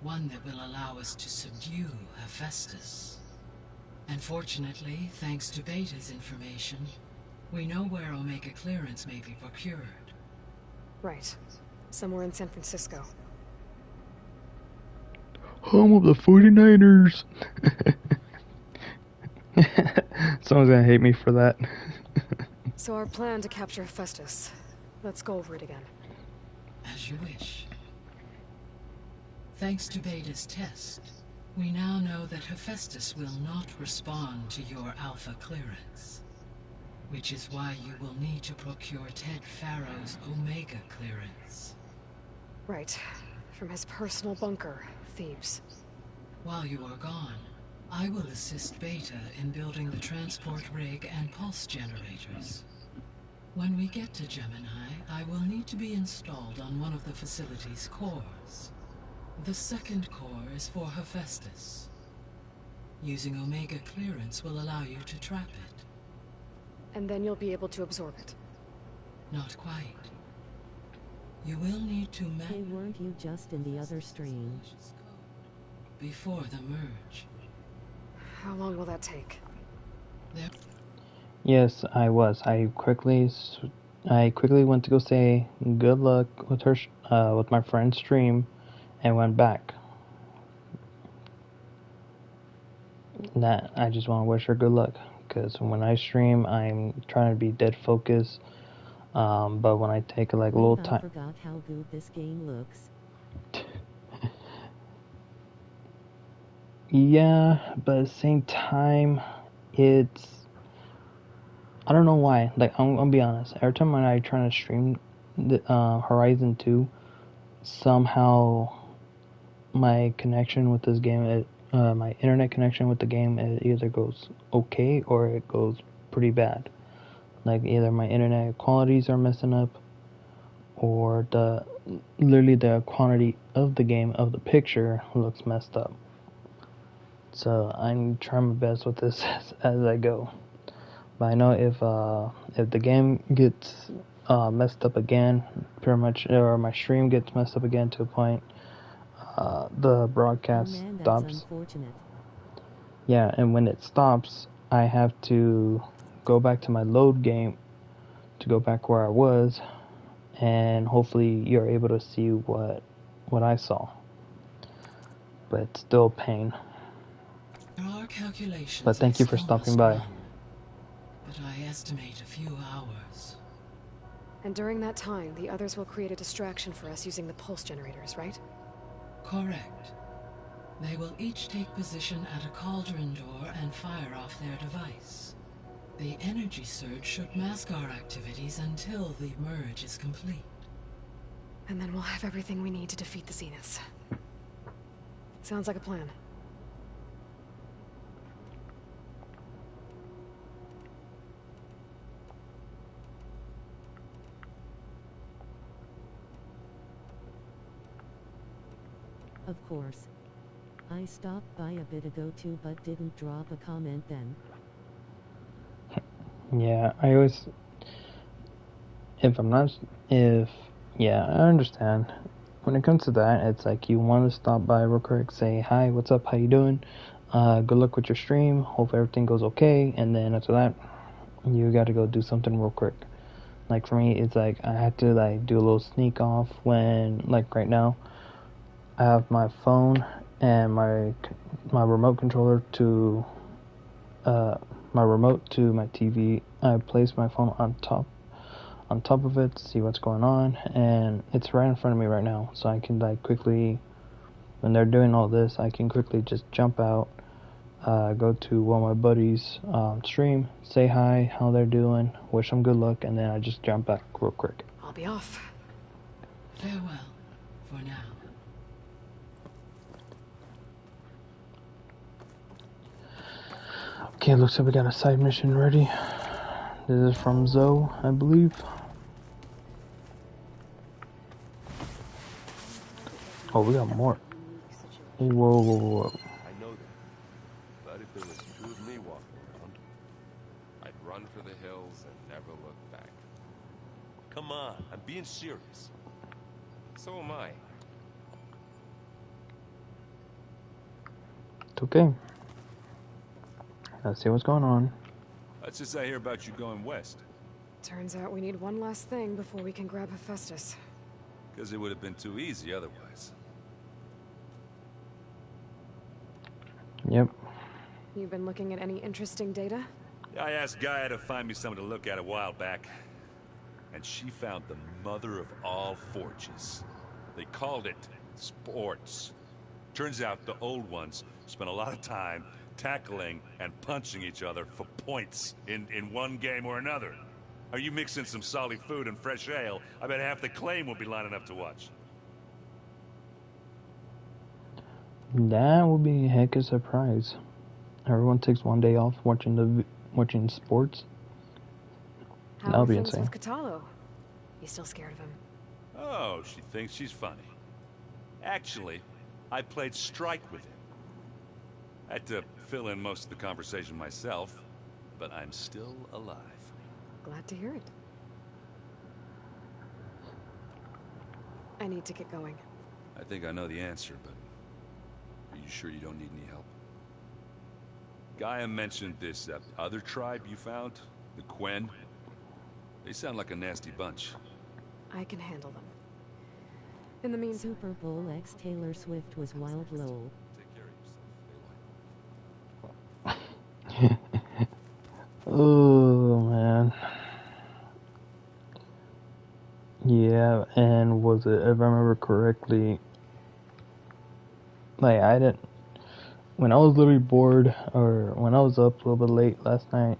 one that will allow us to subdue Hephaestus. And fortunately, thanks to Beta's information, we know where Omega clearance may be procured. Right. Somewhere in San Francisco. Home of the 49ers! Someone's gonna hate me for that. So our plan to capture Hephaestus. Let's go over it again. As you wish. Thanks to Beta's test, we now know that Hephaestus will not respond to your Alpha clearance. Which is why you will need to procure Ted Faro's Omega clearance. Right. From his personal bunker, Thebes. While you are gone, I will assist Beta in building the transport rig and pulse generators. When we get to Gemini, I will need to be installed on one of the facility's cores. The second core is for Hephaestus. Using Omega clearance will allow you to trap it. And then you'll be able to absorb it. Not quite. You will need to Hey, weren't you just in the other stream? Before the merge. How long will that take? Yes, I was. I quickly went to go say good luck with her, with my friend's stream, and went back. That I just want to wish her good luck, because when I stream, I'm trying to be dead focused. But when I take a little time, I forgot how good this game looks. Yeah, but at the same time, I don't know why. I'm gonna be honest. Every time when I try to stream the Horizon 2, somehow my connection with this game, my internet connection with the game, it either goes okay or it goes pretty bad. Like either my internet qualities are messing up, or literally the quantity of the game of the picture looks messed up. So I'm trying my best with this as I go. But I know if the game gets messed up again, pretty much, or my stream gets messed up again to a point, the broadcast stops. Unfortunate. Yeah, and when it stops, I have to go back to my load game to go back where I was, and hopefully you're able to see what I saw. But it's still pain. There are calculations But thank you for stopping by. But I estimate a few hours. And during that time, the others will create a distraction for us using the pulse generators, right? Correct. They will each take position at a cauldron door and fire off their device. The energy surge should mask our activities until the merge is complete. And then we'll have everything we need to defeat the Zeniths. Sounds like a plan. Of course. I stopped by a bit ago too, but didn't drop a comment then. Yeah, I always... Yeah, I understand. When it comes to that, it's like you want to stop by real quick, say, hi, what's up, how you doing? Good luck with your stream, hope everything goes okay, and then after that, you gotta go do something real quick. Like for me, it's like I had to like do a little sneak off when, like right now, I have my phone and my remote controller to my remote to my TV. I place my phone on top of it to see what's going on, and it's right in front of me right now, so I can like quickly, when they're doing all this, I can quickly just jump out, go to one of my buddies' stream, say hi, how they're doing, wish them good luck, and then I just jump back real quick. I'll be off. Farewell, for now. Okay, looks like we got a side mission ready. This is from Zoe, I believe. Oh, we got more. Whoa. I know that. But if there was two of me walking around, I'd run for the hills and never look back. Come on, I'm being serious. So am I. It's okay. Let's see what's going on. That's just I hear about you going west. Turns out we need one last thing before we can grab Hephaestus. Because it would have been too easy otherwise. Yep. You've been looking at any interesting data? I asked Gaia to find me something to look at a while back. And she found the mother of all forges. They called it sports. Turns out the old ones spent a lot of time tackling and punching each other for points in one game or another. Are you mixing some solid food and fresh ale? I bet half the claim will be lining up to watch. That would be a heck of a surprise. Everyone takes one day off watching sports. How are be things insane. with Catalo? You still scared of him? Oh, she thinks she's funny. Actually, I played strike with him. I had to fill in most of the conversation myself, but I'm still alive. Glad to hear it. I need to get going. I think I know the answer, but are you sure you don't need any help? Gaia mentioned this other tribe you found, the Quen. They sound like a nasty bunch. I can handle them. In the meantime... Super Bowl X Taylor Swift was wild lol. Oh man. Yeah, and was it, if I remember correctly, like when I was literally bored, or when I was up a little bit late last night,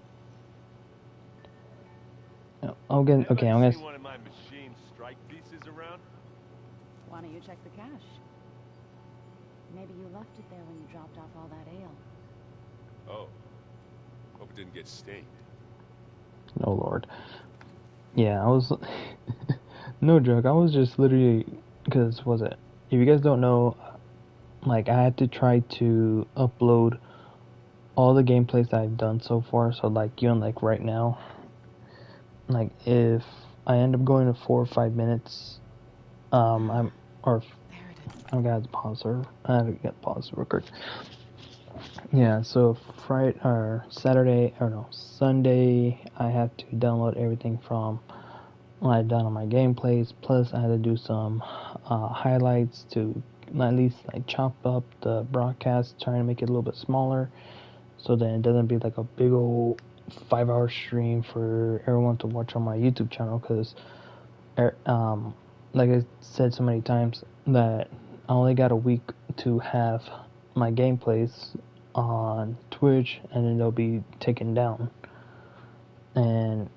I'm gonna see one of my machine strike pieces around? Why don't you check the cache? Maybe you left it there when you dropped off all that ale. Oh. Hope it didn't get stained. oh lord. Yeah, I was, no joke, I was just literally, because, if you guys don't know, like, I had to try to upload all the gameplays that I've done so far, so, like, even, like, right now, like, if I end up going to 4 or 5 minutes, I'm gonna have to pause her, I had to get paused real quick. Yeah, so Sunday, I had to download everything from what I'd done on my gameplays, plus I had to do some highlights to at least like chop up the broadcast, trying to make it a little bit smaller, so then it doesn't be like a big old 5-hour stream for everyone to watch on my YouTube channel, because like I said so many times, that I only got a week to have my gameplays on Twitch, and then they'll be taken down. And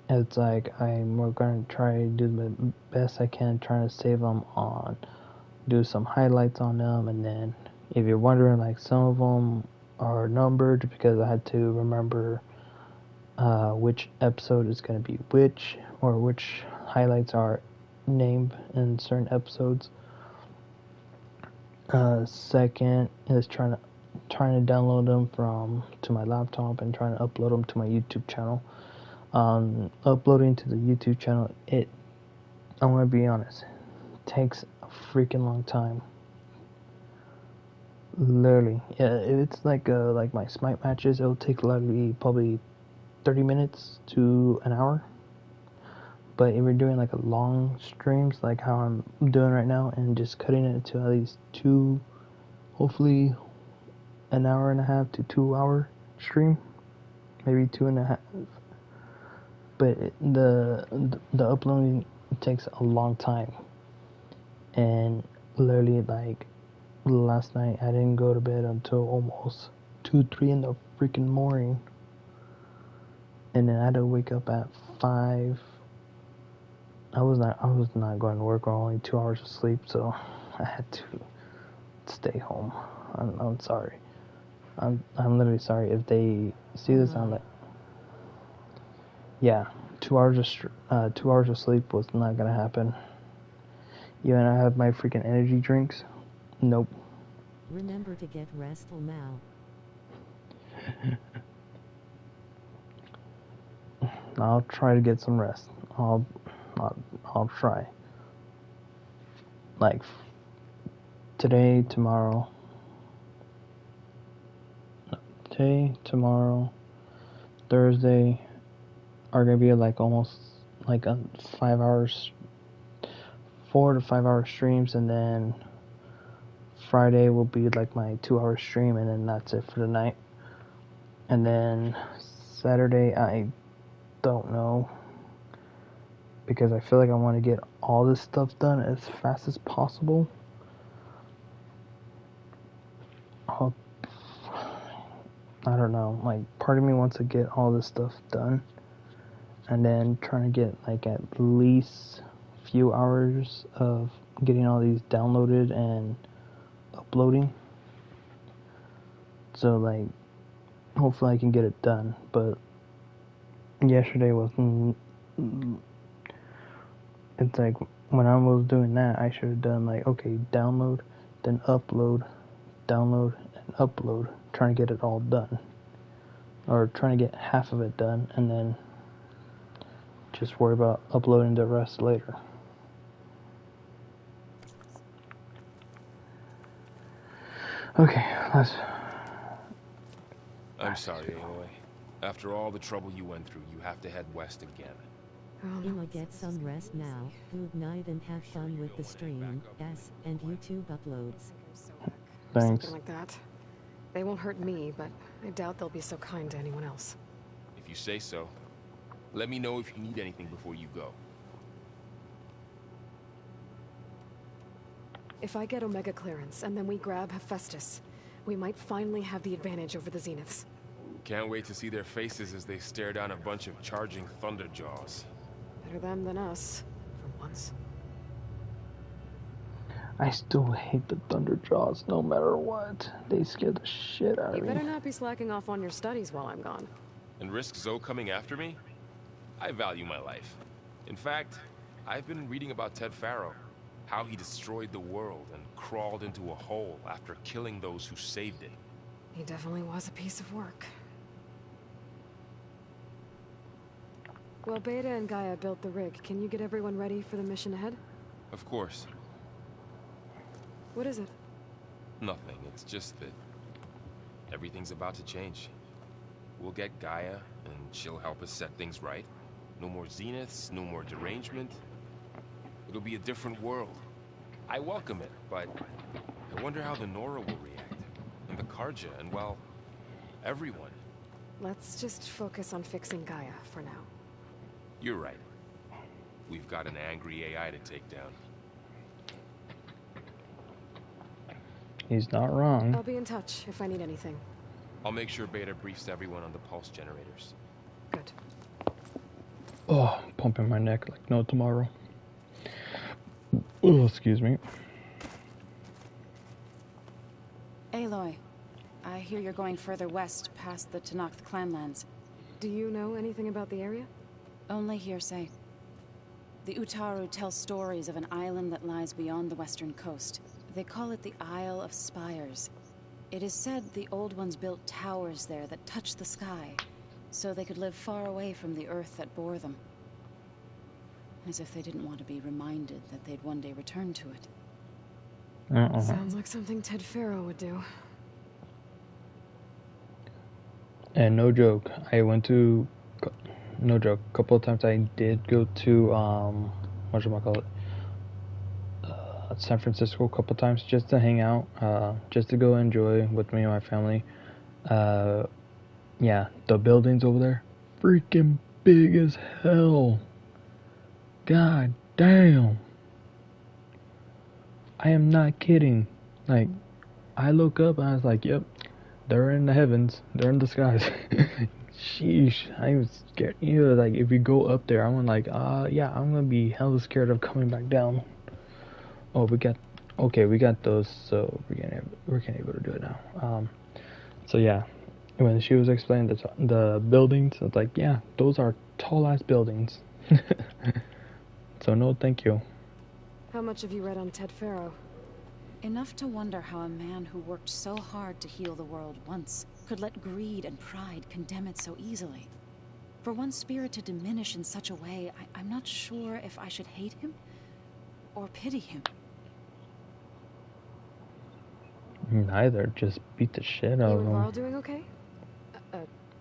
it's like we're gonna try to do the best I can, trying to save them on, do some highlights on them, and then if you're wondering, like, some of them are numbered because I had to remember which episode is gonna be which, or which highlights are named in certain episodes. Second is trying to download them to my laptop and trying to upload them to my YouTube channel. Uploading to the YouTube channel, I'm gonna be honest, takes a freaking long time. Literally, yeah. If it's like my smite matches, it'll take literally probably 30 minutes to an hour. But if you're doing like a long streams, like how I'm doing right now, and just cutting it to at least hopefully an hour and a half to 2 hour stream, maybe 2.5. But the uploading takes a long time, and literally, like, last night I didn't go to bed until almost 2-3 in the freaking morning, and then I had to wake up at 5. I was not going to work, or only 2 hours of sleep, so I had to stay home. I'm sorry. I'm literally sorry if they see this. I'm like, yeah, 2 hours of sleep was not gonna happen. Even I have my freaking energy drinks. Nope. Remember to get restful now. I'll try to get some rest. I'll try. Like, today, tomorrow, Thursday are gonna be like almost like a 5 hours, 4 to 5 hour streams, and then Friday will be like my 2 hour stream, and then that's it for the night. And then Saturday, I don't know, because I feel like I want to get all this stuff done as fast as possible. I don't know, like, part of me wants to get all this stuff done, and then trying to get like at least a few hours of getting all these downloaded and uploading. So, like, hopefully I can get it done. But yesterday was, it's like, when I was doing that, I should have done like, okay, download, then upload, download, and upload, trying to get it all done, or trying to get half of it done, and then just worry about uploading the rest later. Okay, I'm sorry, Aloy. After all the trouble you went through, you have to head west again. Emma, get some rest now. Good night and have fun with the stream, and YouTube uploads. Thanks. Something like that. They won't hurt me, but I doubt they'll be so kind to anyone else. If you say so. Let me know if you need anything before you go. If I get Omega clearance, and then we grab Hephaestus, we might finally have the advantage over the Zeniths. Can't wait to see their faces as they stare down a bunch of charging Thunderjaws. Better them than us, for once. I still hate the Thunderjaws no matter what. They scare the shit out of me. You better not be slacking off on your studies while I'm gone. And risk Zoe coming after me? I value my life. In fact, I've been reading about Ted Faro. How he destroyed the world and crawled into a hole after killing those who saved it. He definitely was a piece of work. Well, Beta and Gaia built the rig. Can you get everyone ready for the mission ahead? Of course. What is it? Nothing. It's just that everything's about to change. We'll get Gaia, and she'll help us set things right. No more Zeniths, no more derangement. It'll be a different world. I welcome it, but I wonder how the Nora will react. And the Karja, and well, Everyone. Let's just focus on fixing Gaia for now. You're right. We've got an angry AI to take down. He's not wrong. I'll be in touch if I need anything. I'll make sure Beta briefs everyone on the pulse generators. Good. Oh, pumping my neck like no tomorrow. Oh, excuse me. Aloy, I hear you're going further west past the Tenakth clanlands. Do you know anything about the area? Only hearsay. The Utaru tell stories of an island that lies beyond the western coast. They call it the Isle of Spires. It is said the Old Ones built towers there that touch the sky, so they could live far away from the earth that bore them. As if they didn't want to be reminded that they'd one day return to it. Sounds like something Ted Faro would do. And no joke, I went to, no joke, a couple of times I did go to, whatchamacallit, San Francisco a couple of times just to hang out, just to go enjoy with me and my family. Yeah, the buildings over there, freaking big as hell. God damn. I am not kidding. Like, I look up and I was like, yep, they're in the heavens. They're in the skies. Sheesh. I was scared. You know, like, if you go up there, I'm like, yeah, I'm gonna be hella scared of coming back down. Oh, we got those, so we're gonna able to do it now. So yeah, when she was explaining the buildings, I was like, yeah, those are tall ass buildings. So no, thank you. How much have you read on Ted Faro? Enough to wonder how a man who worked so hard to heal the world once could let greed and pride condemn it so easily. For one spirit to diminish in such a way, I'm not sure if I should hate him or pity him. Neither, just beat the shit out You of and them. Varl doing okay?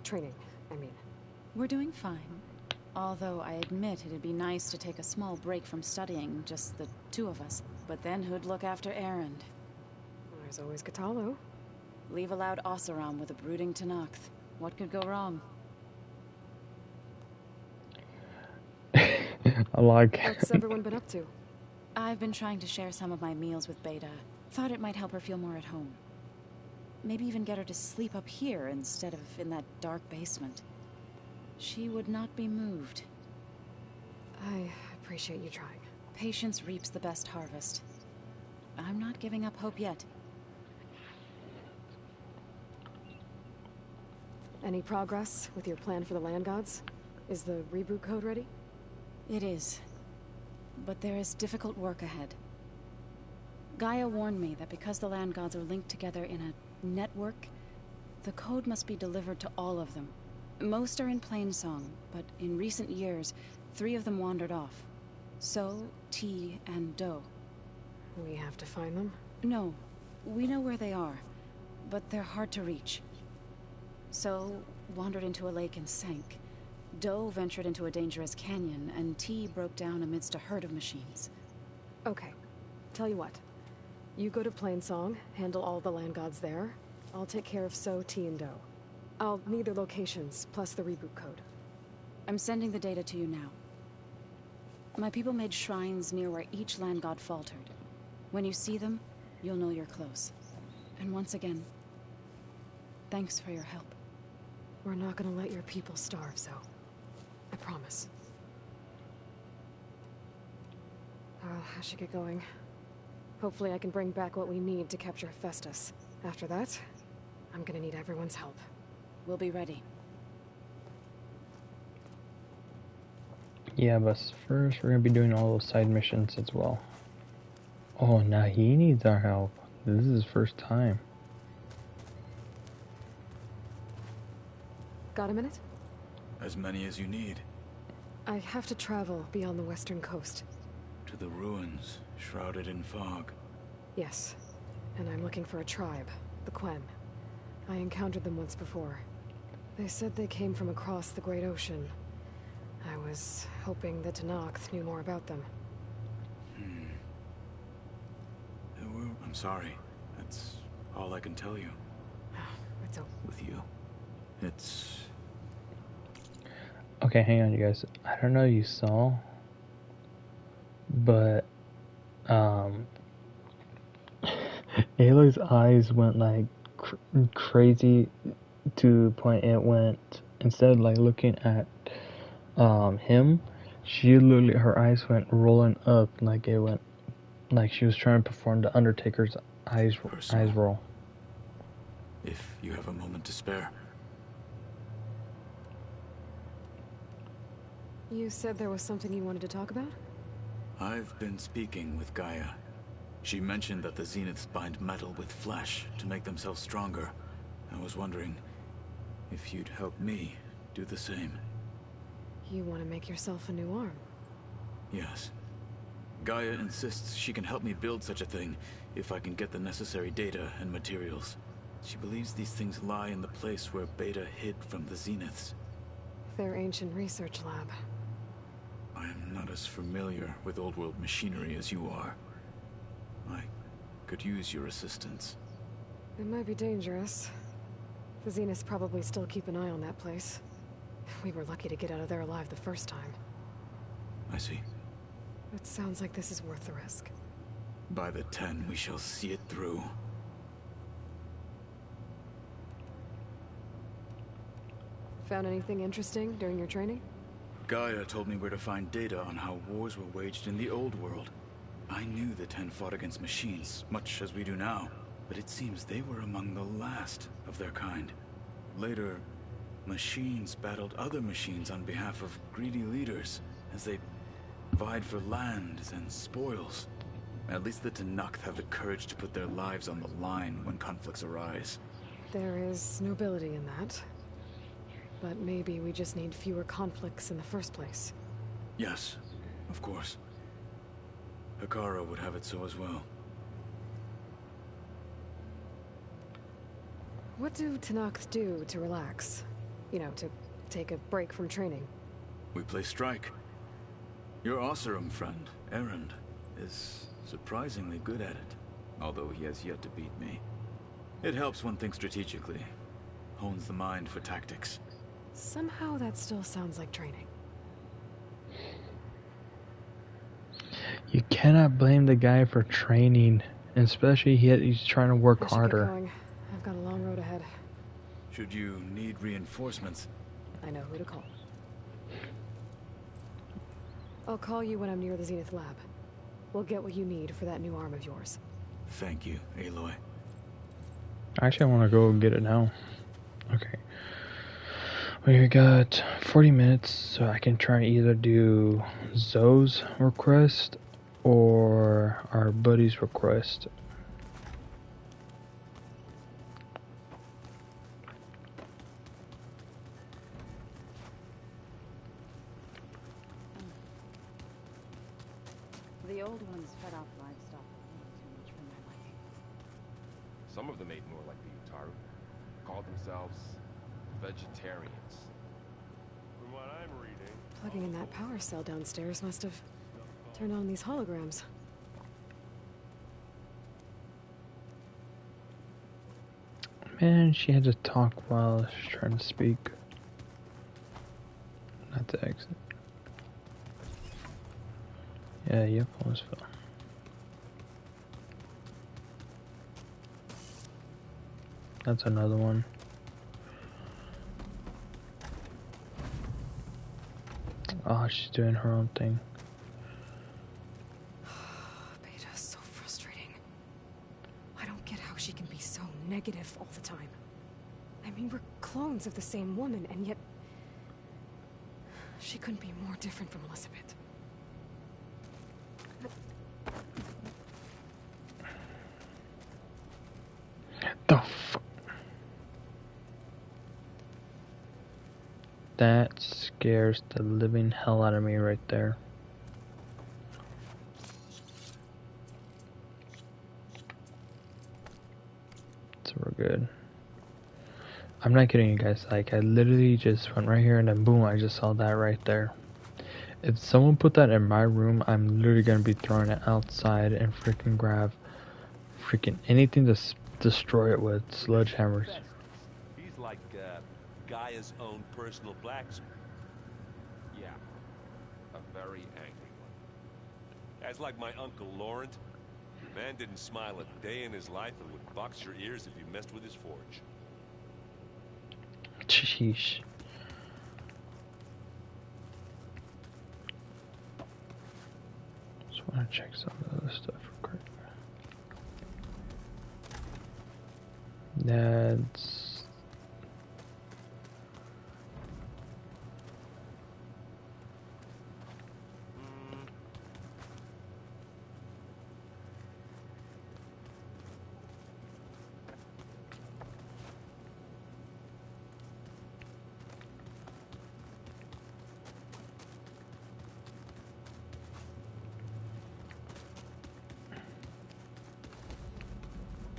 Training, I mean. We're doing fine. Although I admit it'd be nice to take a small break from studying, just the two of us. But then who'd look after Erend? There's always Katalo. Leave a loud Oseram with a brooding Tenakth. What could go wrong? I like. What's everyone been up to? I've been trying to share some of my meals with Beta. Thought it might help her feel more at home. Maybe even get her to sleep up here instead of in that dark basement. She would not be moved. I appreciate you trying. Patience reaps the best harvest. I'm not giving up hope yet. Any progress with your plan for the land gods? Is the reboot code ready? It is. But there is difficult work ahead. Gaia warned me that because the land gods are linked together in a network, the code must be delivered to all of them. Most are in Plainsong, but in recent years, 3 of them wandered off. So, T, and Do. We have to find them? No, we know where they are, but they're hard to reach. So, wandered into a lake and sank. Do ventured into a dangerous canyon, and T broke down amidst a herd of machines. Okay, tell you what. You go to Plainsong, handle all the land gods there. I'll take care of So, T, and Do. I'll need their locations, plus the reboot code. I'm sending the data to you now. My people made shrines near where each land god faltered. When you see them, you'll know you're close. And once again, thanks for your help. We're not gonna let your people starve, Zo. I promise. I should get going. Hopefully I can bring back what we need to capture Hephaestus. After that, I'm gonna need everyone's help. We'll be ready. Yeah, but first we're gonna be doing all those side missions as well. Oh, now he needs our help. This is his first time. Got a minute? As many as you need. I have to travel beyond the western coast. To the ruins, shrouded in fog. Yes, and I'm looking for a tribe, the Quen. I encountered them once before. They said they came from across the Great Ocean. I was hoping that Tenakth knew more about them. I'm sorry. That's all I can tell you. It's okay. With you. It's... Okay, hang on, you guys. I don't know if you saw, but Aloy's eyes went like crazy to the point it went, instead of like looking at him, she literally, her eyes went rolling up like it went, like she was trying to perform the Undertaker's eyes roll. If you have a moment to spare. You said there was something you wanted to talk about? I've been speaking with Gaia. She mentioned that the Zeniths bind metal with flesh to make themselves stronger. I was wondering if you'd help me do the same. You want to make yourself a new arm? Yes. Gaia insists she can help me build such a thing if I can get the necessary data and materials. She believes these things lie in the place where Beta hid from the Zeniths. Their ancient research lab. I am not as familiar with old-world machinery as you are. I could use your assistance. It might be dangerous. The Zeniths probably still keep an eye on that place. We were lucky to get out of there alive the first time. I see. It sounds like this is worth the risk. By the 10, we shall see it through. Found anything interesting during your training? Gaia told me where to find data on how wars were waged in the old world. I knew the 10 fought against machines, much as we do now, but it seems they were among the last of their kind. Later, machines battled other machines on behalf of greedy leaders, as they vied for lands and spoils. At least the Tenakth have the courage to put their lives on the line when conflicts arise. There is nobility in that. But maybe we just need fewer conflicts in the first place. Yes, of course. Hekara would have it so as well. What do Tenakth do to relax? You know, to take a break from training? We play strike. Your Oseram friend, Erend, is surprisingly good at it, although he has yet to beat me. It helps one think strategically, hones the mind for tactics. Somehow that still sounds like training. You cannot blame the guy for training, especially he's trying to work I should harder. Get going. I've got a long road ahead. Should you need reinforcements? I know who to call. I'll call you when I'm near the Zenith lab. We'll get what you need for that new arm of yours. Thank you, Aloy. Actually, I want to go get it now. Okay. We got 40 minutes, so I can try either do Zoe's request or our buddy's request. The old ones fed off livestock a little too much for my liking. Some of them ate more like the Utaru. Called themselves vegetarians. From what I'm reading... Plugging in that power cell downstairs must have turned on these holograms. Man, she had to talk while she's trying to speak. Not to exit. Yeah, yep, almost fell. That's another one. Oh, she's doing her own thing. Beta's so frustrating. I don't get how she can be so negative all the time. I mean, we're clones of the same woman, and yet... she couldn't be more different from Elizabeth. The fuck? That scares the living hell out of me right there. So we're good. I'm not kidding you guys, like I literally just went right here and then boom, I just saw that right there. If someone put that in my room, I'm literally gonna be throwing it outside and freaking grab freaking anything to destroy it with sledgehammers. He's like Gaia's own personal blacksmith. Yeah, a very angry one. That's like my Uncle Laurent. Man didn't smile a day in his life and would box your ears if you messed with his forge. Sheesh. Just want to check some of the other stuff real quick. That's...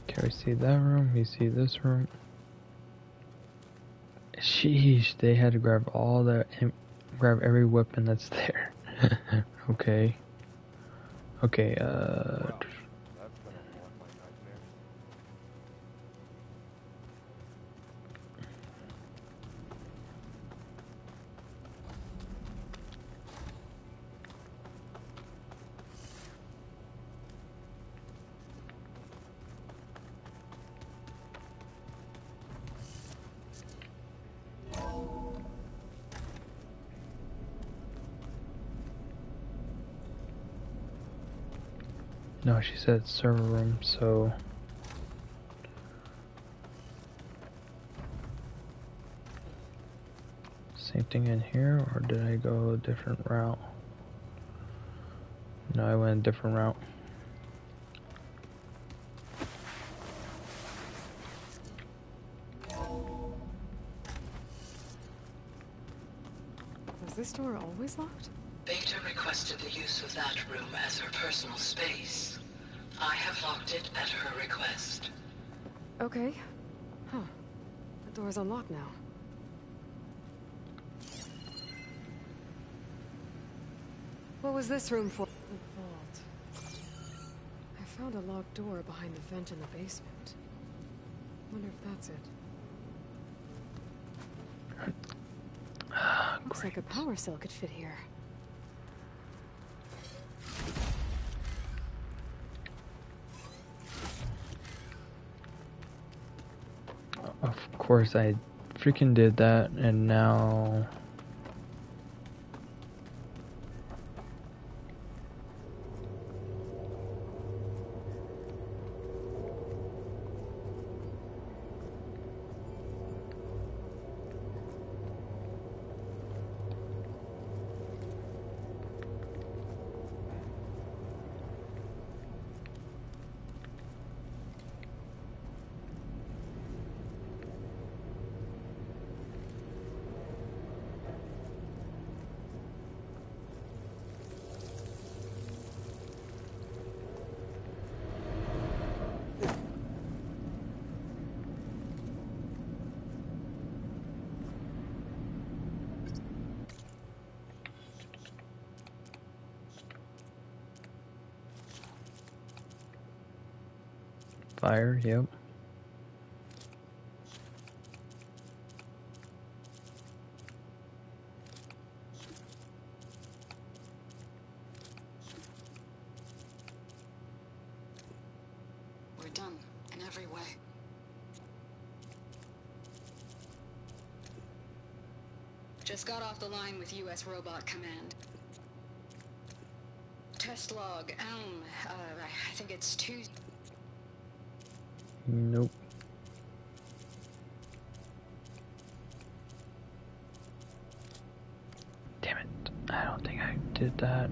Can we see that room? We see this room. Sheesh, they had to grab all that, grab every weapon that's there. Okay. Okay, Well, that's gonna haunt my nightmares. no, she said server room, so... Same thing in here, or did I go a different route? No, I went a different route. Was this door always locked? Beta requested the use of that room as her personal space. I have locked it at her request. Okay. Huh. The door's unlocked now. What was this room for? The vault. I found a locked door behind the vent in the basement. Wonder if that's it. Looks like a power cell could fit here. Of course I freaking did that, and now... Fire, yep. We're done, in every way. Just got off the line with U.S. Robot Command. Test log, Elm, I think it's Tuesday. Nope. Damn it. I don't think I did that.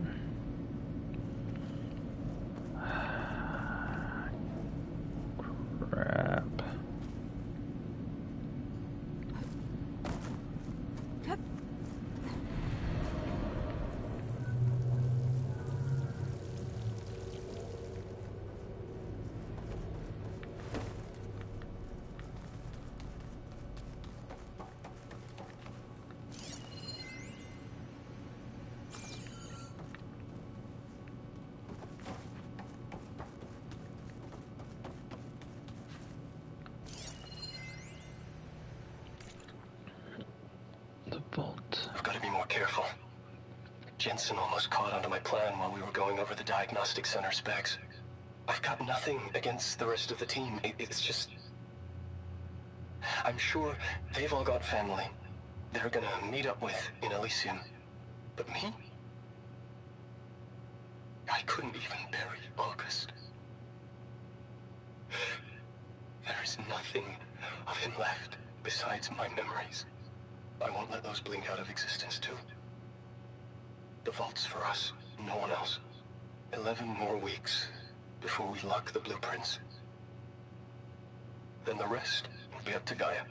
Crap. more careful. Jensen almost caught onto my plan while we were going over the diagnostic center specs. I've got nothing against the rest of the team. It's just... I'm sure they've all got family they're gonna meet up with in Elysium. But me? I couldn't even bury August. There is nothing of him left besides my memories. I won't let those blink out of existence too. The vault's for us, no one else. 11 more weeks before we lock the blueprints. Then the rest will be up to Gaia.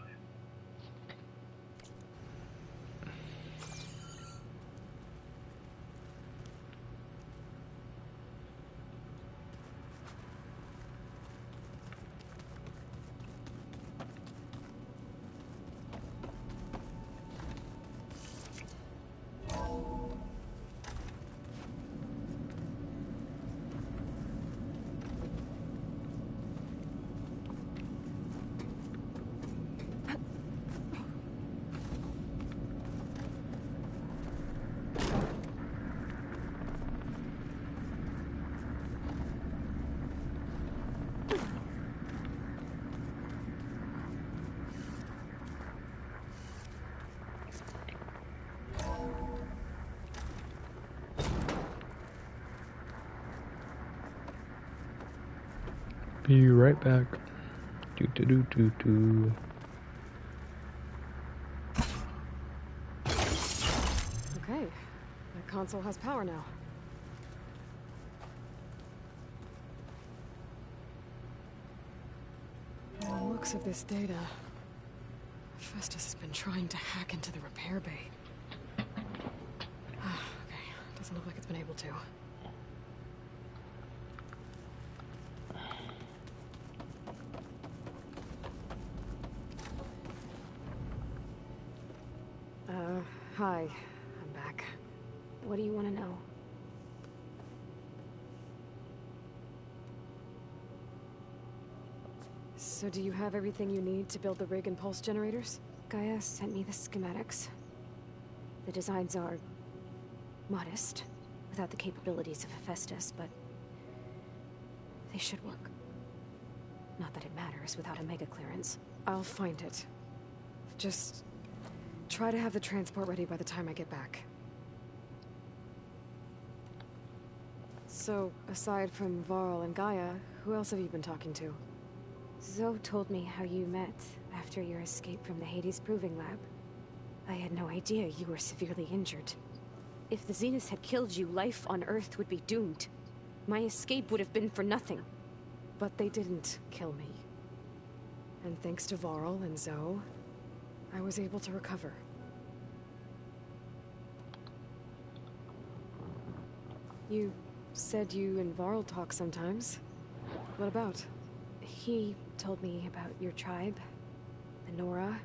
Be right back. Do do do do do. Okay, the console has power now. From the looks of this data, Festus has been trying to hack into the repair bay. Okay, doesn't look like it's been able to. Hi. I'm back. What do you want to know? So do you have everything you need to build the rig and pulse generators? Gaia sent me the schematics. The designs are... modest, without the capabilities of Hephaestus, but... they should work. Not that it matters without a mega clearance. I'll find it. Just... try to have the transport ready by the time I get back. So, aside from Varl and Gaia, who else have you been talking to? Zoe told me how you met after your escape from the Hades Proving Lab. I had no idea you were severely injured. If the Zeniths had killed you, life on Earth would be doomed. My escape would have been for nothing. But they didn't kill me. And thanks to Varl and Zoe, I was able to recover. You said you and Varl talk sometimes. What about? He told me about your tribe, the Nora,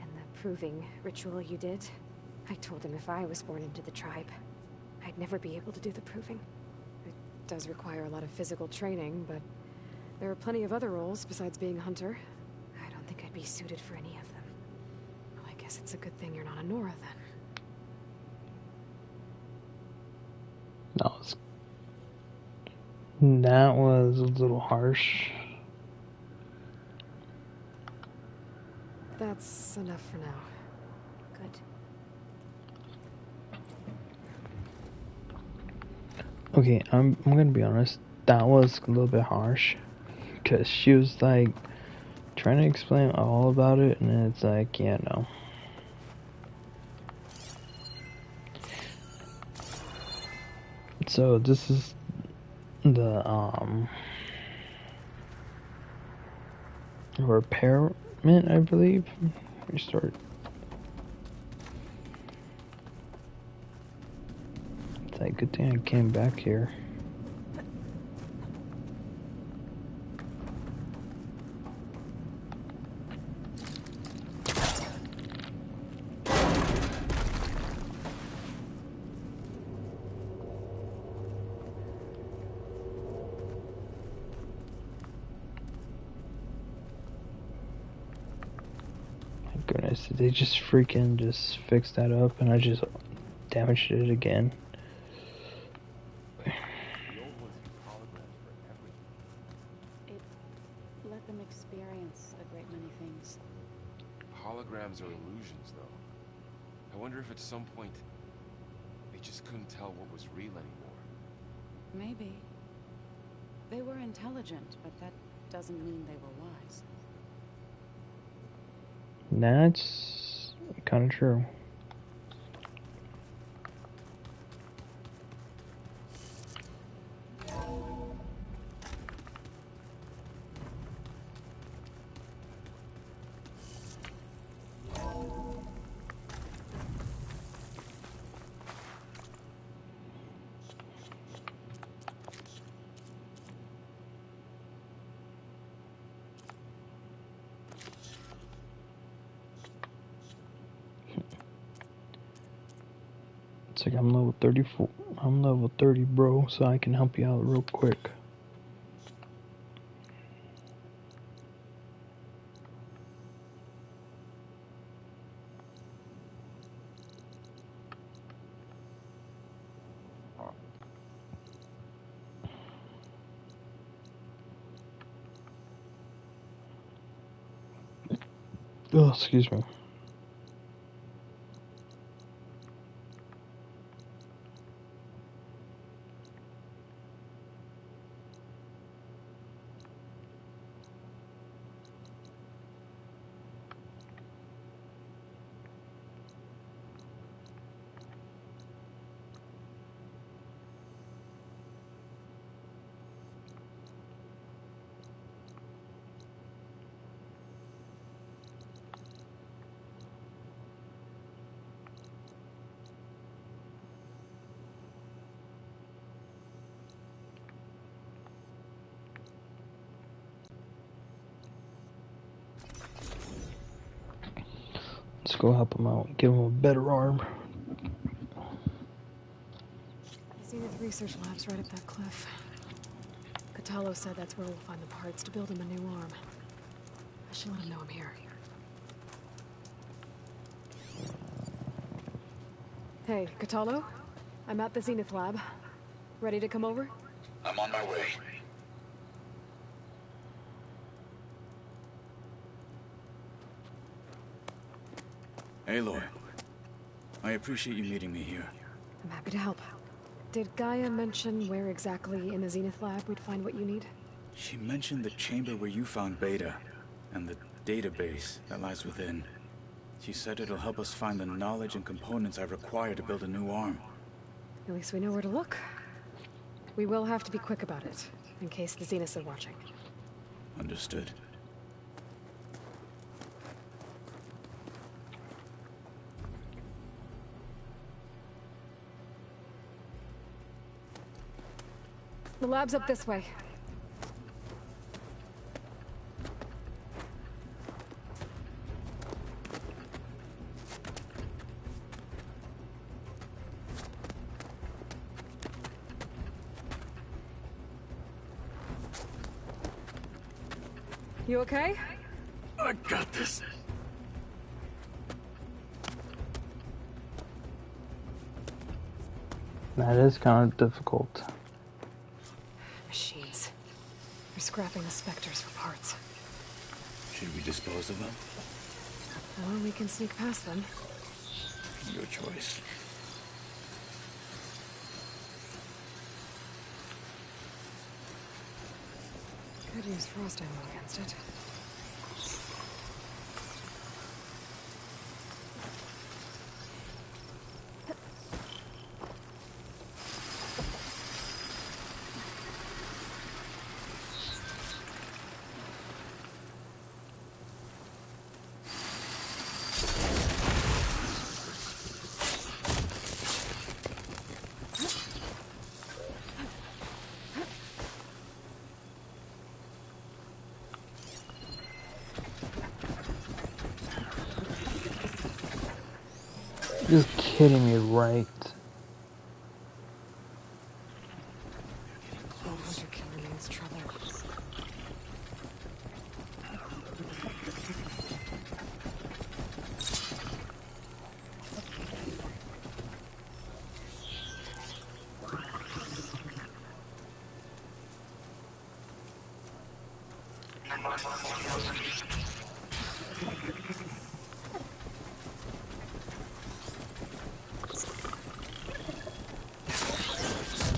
and the proving ritual you did. I told him if I was born into the tribe, I'd never be able to do the proving. It does require a lot of physical training, but there are plenty of other roles besides being a hunter. I don't think I'd be suited for any of them. Well, I guess it's a good thing you're not a Nora, then. That was a little harsh. That's enough for now. Good. Okay, I'm gonna be honest. That was a little bit harsh, cause she was like trying to explain all about it, and it's like, yeah, no. So this is the repairment, I believe. Restart. It's like, good thing I came back here. goodness, did they just freaking just fix that up and I just damaged it again? The old ones use holograms for everything. It let them experience a great many things. Holograms are illusions, though. I wonder if at some point they just couldn't tell what was real anymore. Maybe. They were intelligent, but that doesn't mean they were wise. That's kind of true. It's like I'm level 34. I'm level 30, bro, so I can help you out real quick. Oh, excuse me. Let's go help him out. Give him a better arm. Zenith Research Lab's right up that cliff. Catalo said that's where we'll find the parts to build him a new arm. I should let him know I'm here. Hey, Catalo? I'm at the Zenith Lab. Ready to come over? I'm on my way. Aloy, I appreciate you meeting me here. I'm happy to help. Did Gaia mention where exactly in the Zenith Lab we'd find what you need? She mentioned the chamber where you found Beta, and the database that lies within. She said it'll help us find the knowledge and components I require to build a new arm. At least we know where to look. We will have to be quick about it, in case the Zeniths are watching. Understood. The lab's up this way. You okay? I got this. That is kind of difficult. Machines. They're scrapping the specters for parts. Should we dispose of them? Or we can sneak past them. Your choice. Could use frost ammo against it. You're kidding me, right? Your killer means trouble.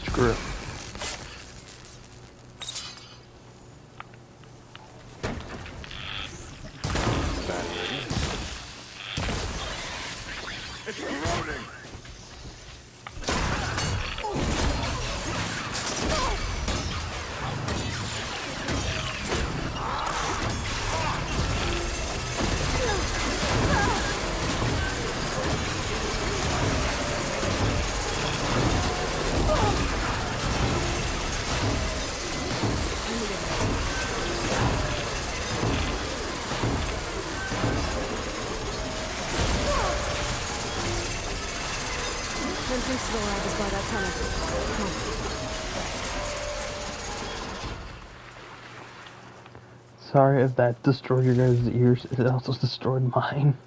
Screw it. It's corroding! Entrance to the lab is by that tunnel. Come on. Sorry if that destroyed your guys' ears. It also destroyed mine.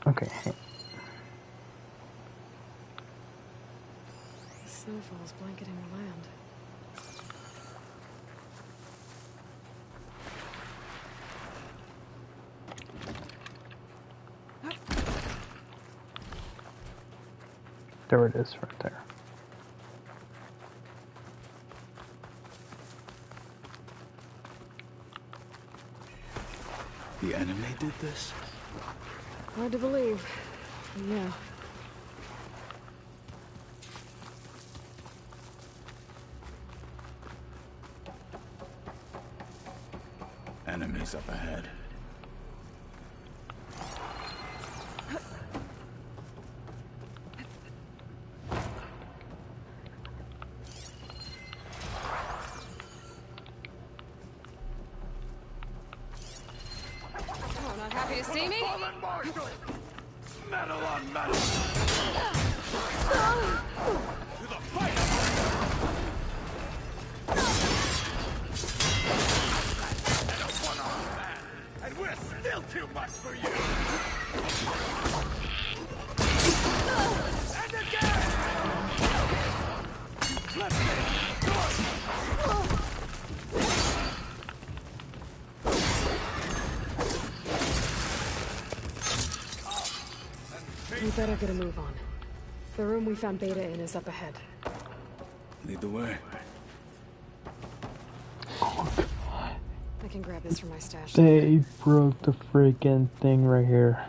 Okay. The snowfall is blanketing the land. There it is, right there. The enemy did this? Hard to believe. But yeah. Enemies up ahead. Oh, not happy to see me? Metal on metal! To the fight! And a one-armed man! And we're still too much for you! And again! You flipped me! Good! We better get a move on. The room we found Beta in is up ahead. Lead the way. I can grab this from my stash. They broke the freaking thing right here.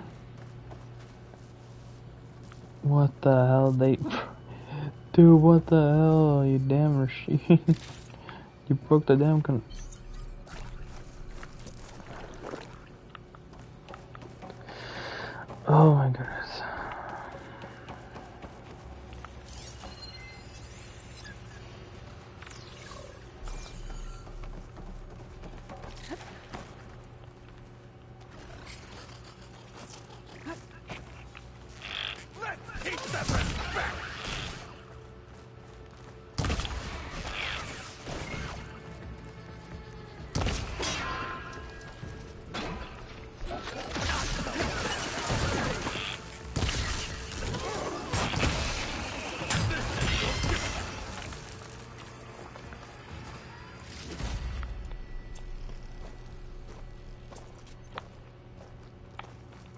What the hell? Dude, what the hell? You damn machine. You broke the damn Oh my goodness. Let's keep the respect!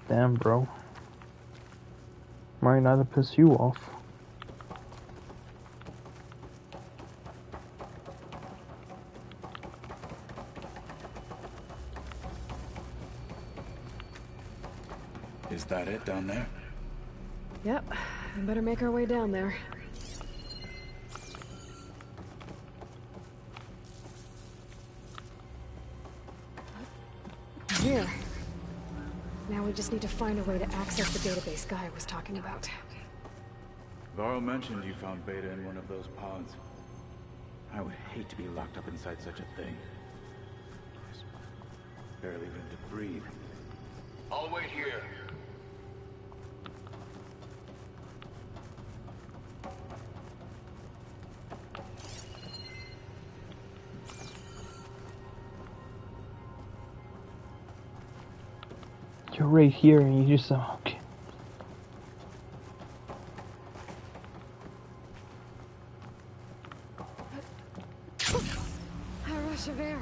Damn, bro. Might not have pissed you off. Is that it down there? Yep. We better make our way down there. Here. Now we just need to find a way to access the database Guy was talking about. Varl mentioned you found Beta in one of those pods. I would hate to be locked up inside such a thing. Barely room to breathe. I'll wait here. You're right here and you just okay. A rush of air.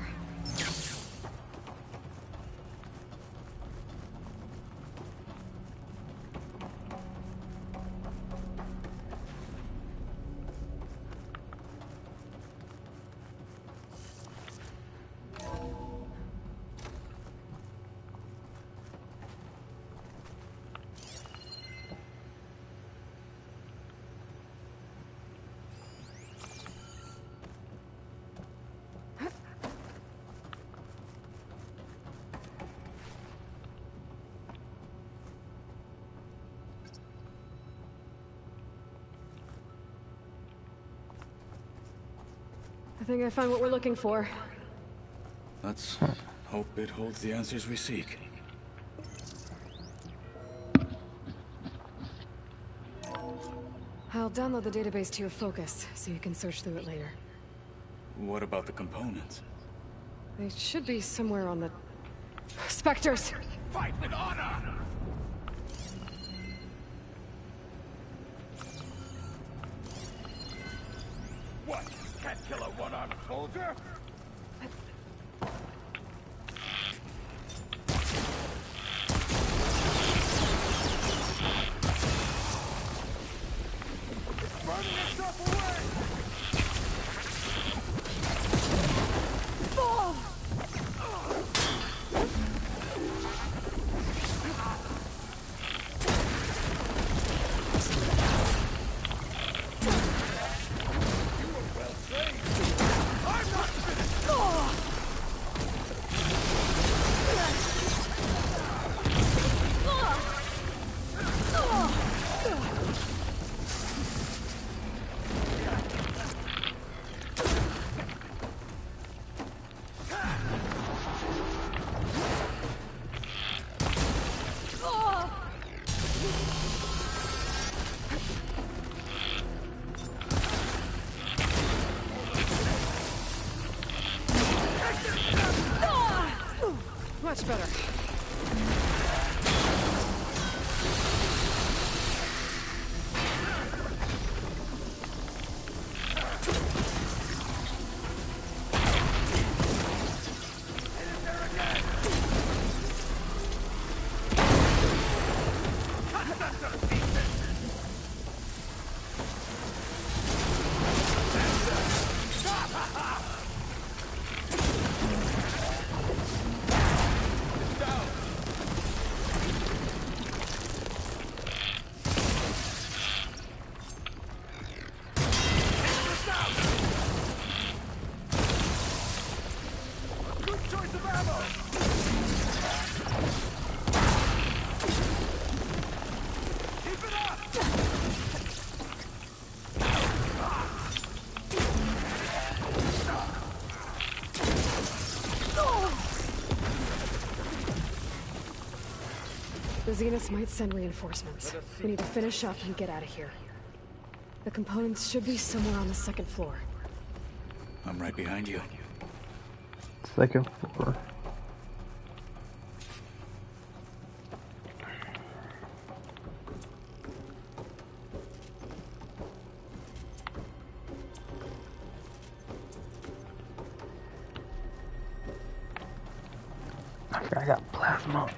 I think I found what we're looking for. Let's hope it holds the answers we seek. I'll download the database to your Focus, so you can search through it later. What about the components? They should be somewhere on the... Spectres! Fight with honor! What? Can't kill a one-armed soldier? It's burning itself away! Fall! Much better. The Zeniths might send reinforcements. We need to finish up and get out of here. The components should be somewhere on the second floor. I'm right behind you. Second floor. I forgot I got plasma.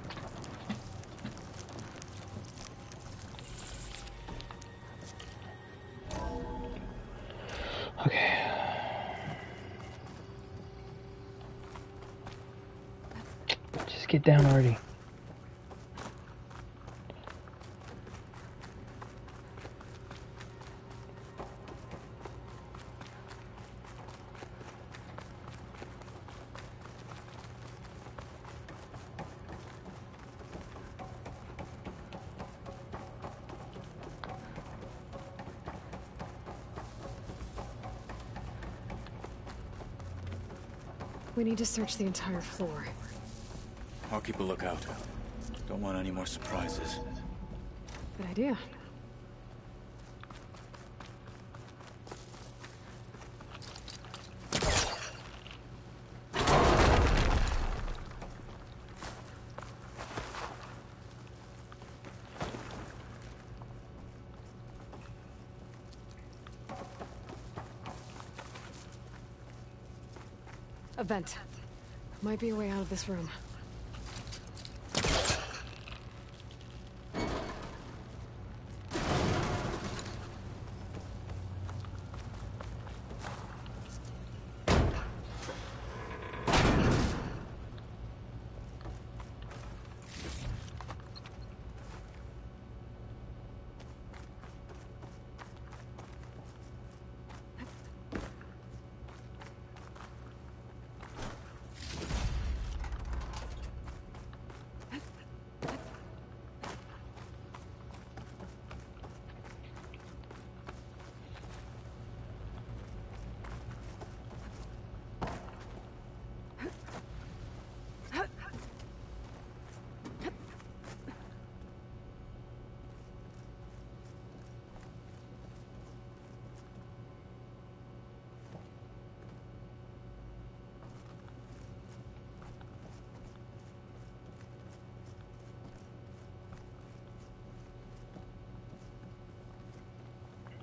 Okay. Just get down already. We need to search the entire floor. I'll keep a lookout. Don't want any more surprises. Good idea. A vent. Might be a way out of this room.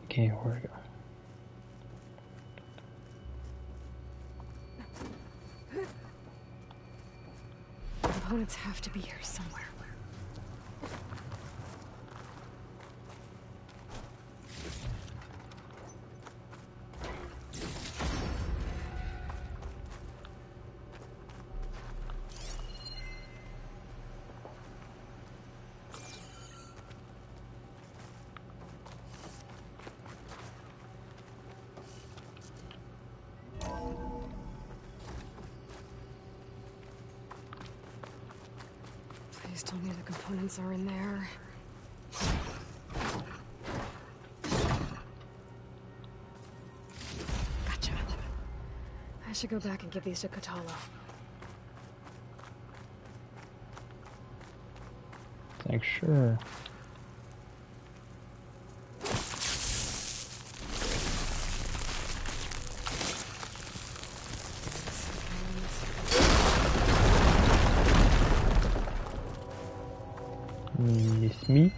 Okay, where to go? Components have to be here somewhere. Please tell me the components are in there. Gotcha. I should go back and give these to Kotalo. Like, sure. Miss me?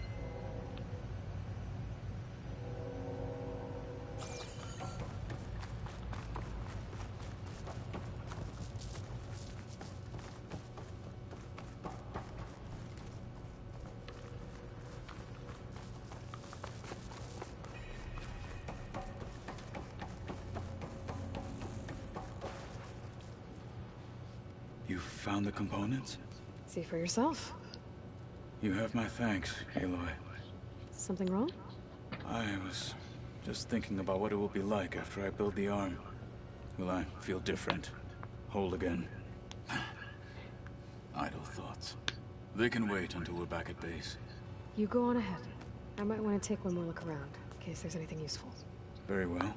You found the components? See for yourself. You have my thanks, Aloy. Something wrong? I was just thinking about what it will be like after I build the arm. Will I feel different? Whole again? Idle thoughts. They can wait until we're back at base. You go on ahead. I might want to take one more look around, in case there's anything useful. Very well.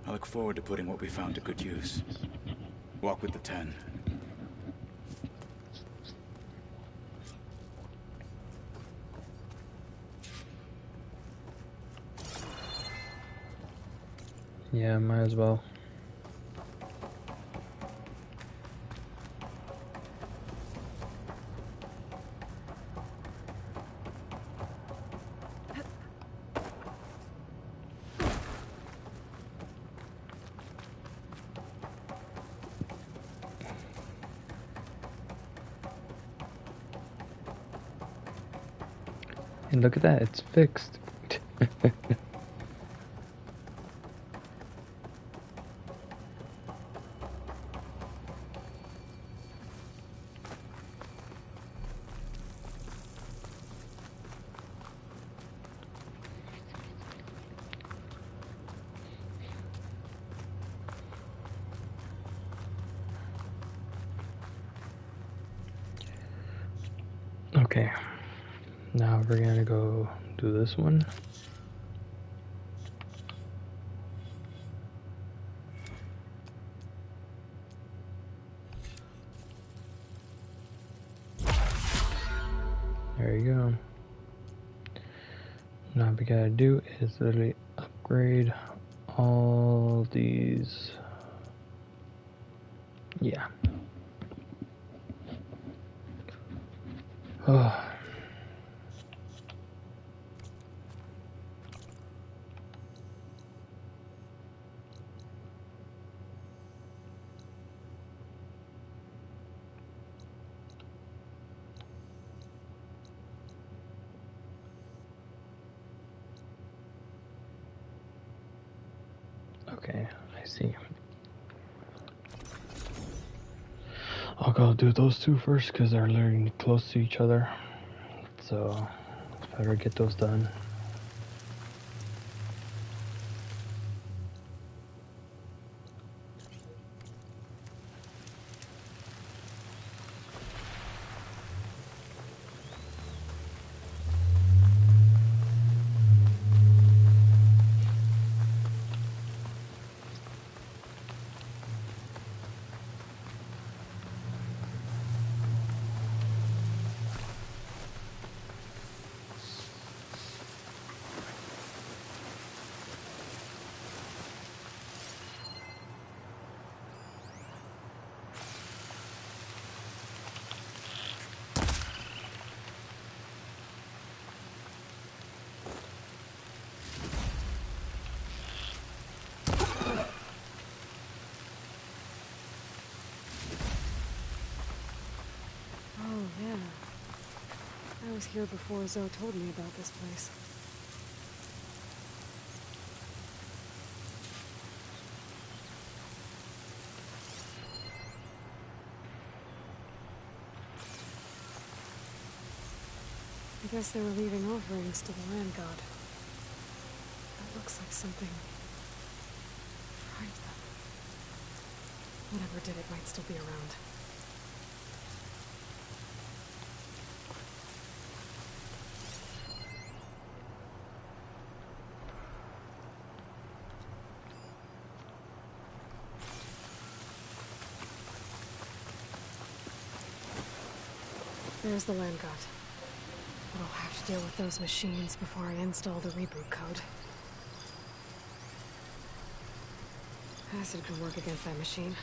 I look forward to putting what we found to good use. Walk with the 10. Yeah, might as well. And look at that, it's fixed. Okay, now we're gonna go do this one. we gotta do is literally upgrade all these. Yeah. Oh. Okay, I see. I'll go do those two first because they're literally close to each other. So, better get those done. Oh, yeah. I was here before Zoe told me about this place. I guess they were leaving offerings to the land god. That looks like something fried them. Whatever did it might still be around. There's the land god. But I'll have to deal with those machines before I install the reboot code. Acid could work against that machine.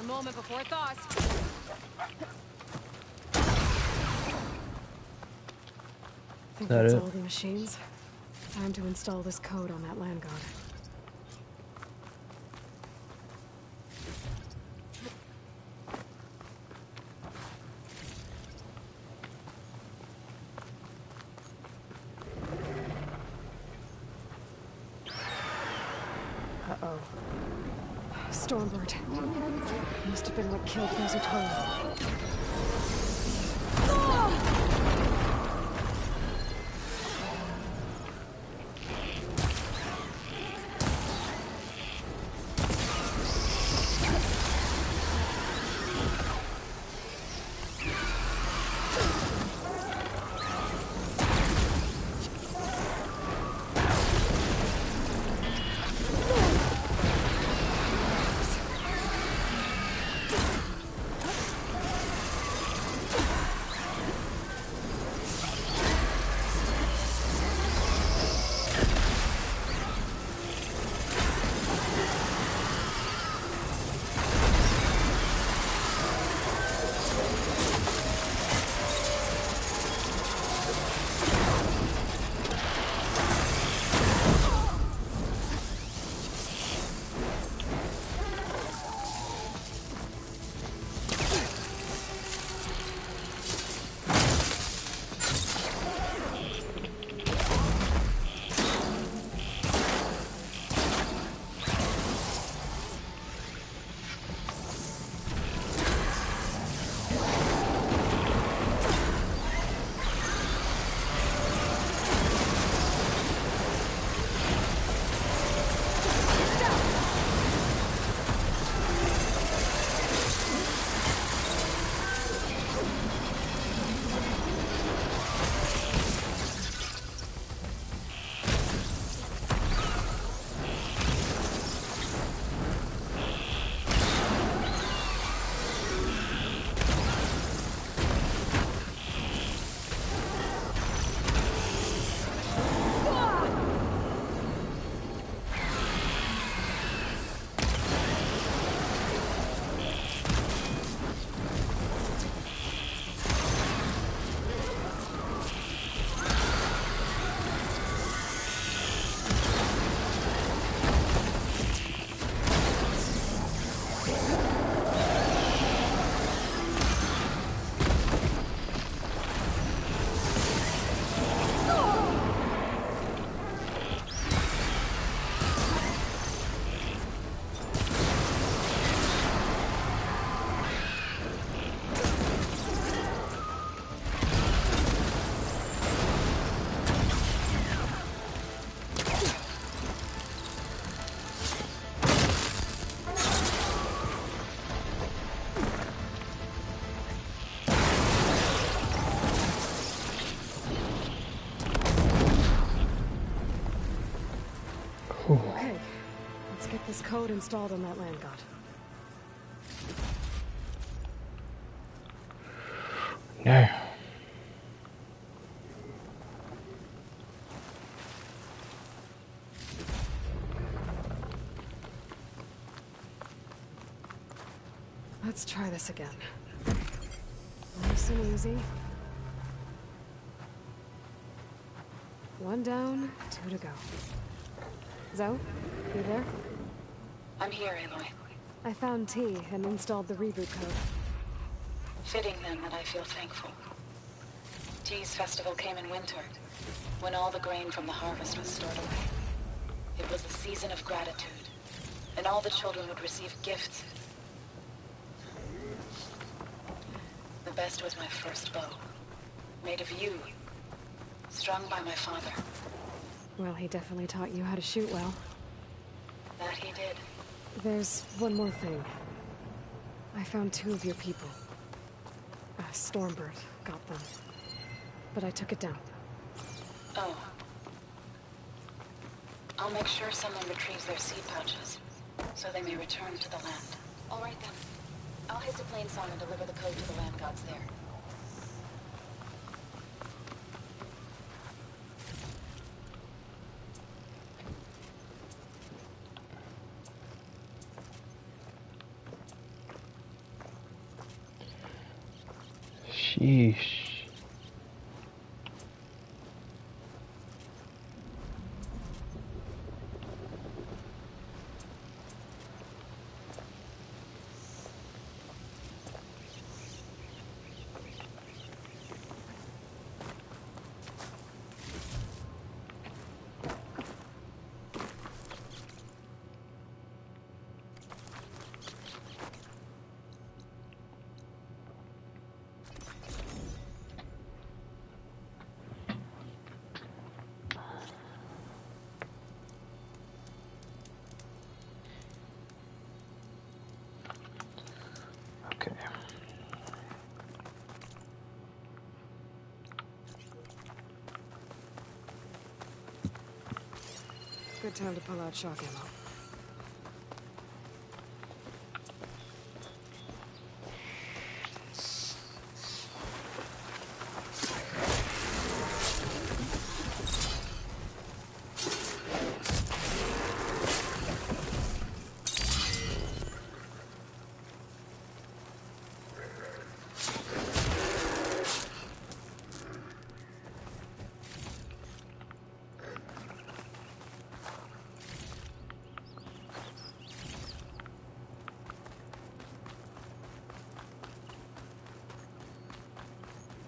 Moment before it thaws. I think That that's it? all the machines. Time to install this code on that land god. Uh-oh. Stormbird. Must have been what killed those Utaru. this code installed on that land god. No. Let's try this again. Nice and easy. One down, two to go. Zoe, you there? I'm here, Aloy. I found T and installed the reboot code. Fitting then that I feel thankful. T's festival came in winter, when all the grain from the harvest was stored away. It was the season of gratitude, and all the children would receive gifts. The best was my first bow, made of yew, strung by my father. Well, he definitely taught you how to shoot well. That he did. There's one more thing. I found 2 of your people. Stormbird got them. But I took it down. Oh. I'll make sure someone retrieves their seed pouches, so they may return to the land. All right then. I'll head to Plainsong and deliver the code to the land gods there. Sheesh. Okay. Good time to pull out shock ammo.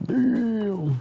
Damn.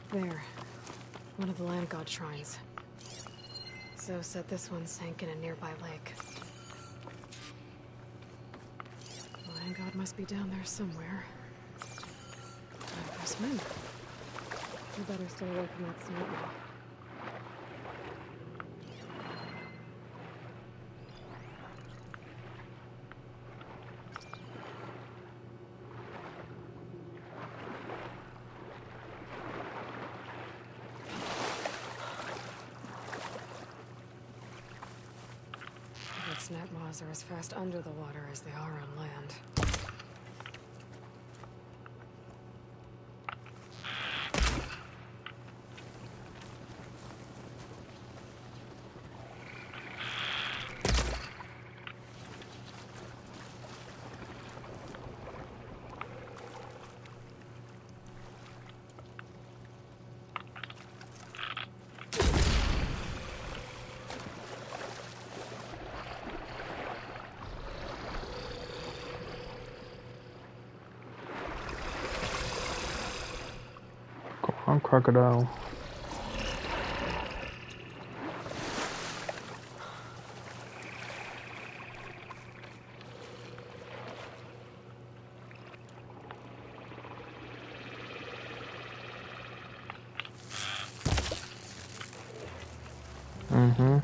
There. One of the land god shrines. Zoe said this one sank in a nearby lake. The land god must be down there somewhere. Time for swim. You better stay away from that snake now. Snap moths are as fast under the water as they are on land. I'm crocodile. Mm-hmm.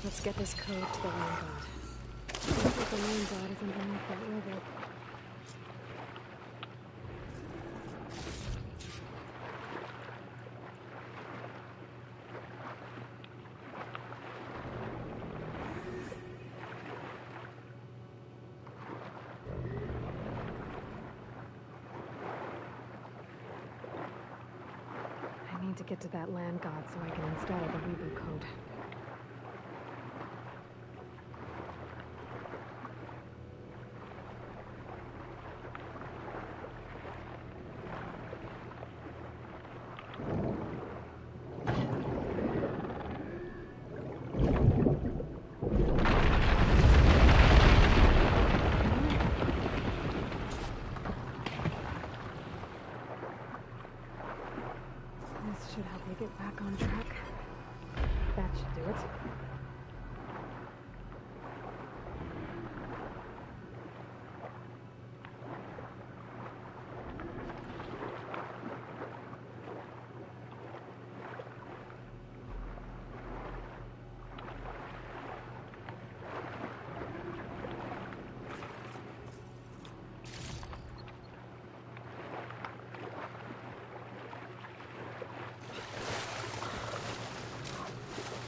Let's get this code to the Land God. I think the Land God is underneath that river. I need to get to that Land God so I can install the reboot code. This should help me get back on track. That should do it.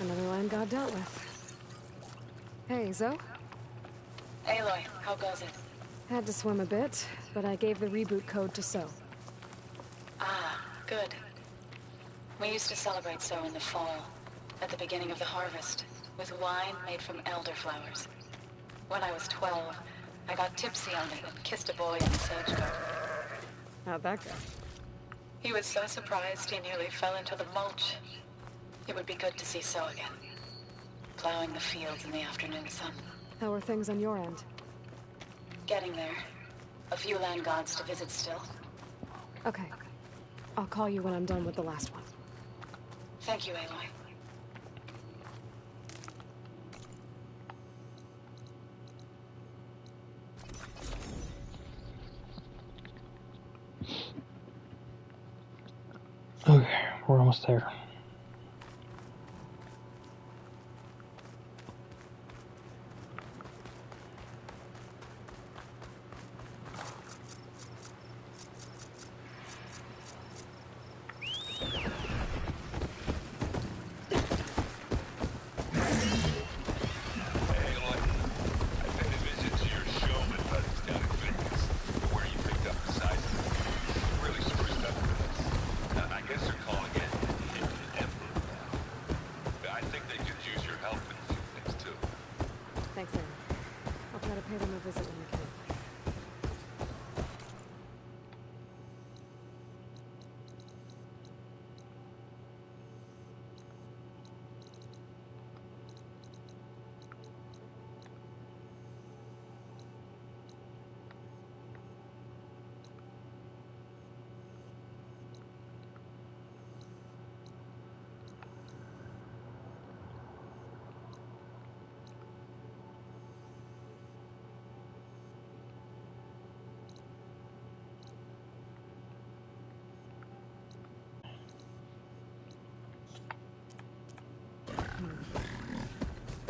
Another Land God dealt with. Hey, Zoe? Aloy, how goes it? Had to swim a bit, but I gave the reboot code to So. Ah, good. We used to celebrate So in the fall, at the beginning of the harvest, with wine made from elderflowers. When I was 12, I got tipsy on it and kissed a boy in the sage garden. How'd that go? He was so surprised he nearly fell into the mulch. It would be good to see So again, plowing the fields in the afternoon sun. How are things on your end? Getting there. A few land gods to visit still. Okay. I'll call you when I'm done with the last one. Thank you, Aloy. Okay, we're almost there.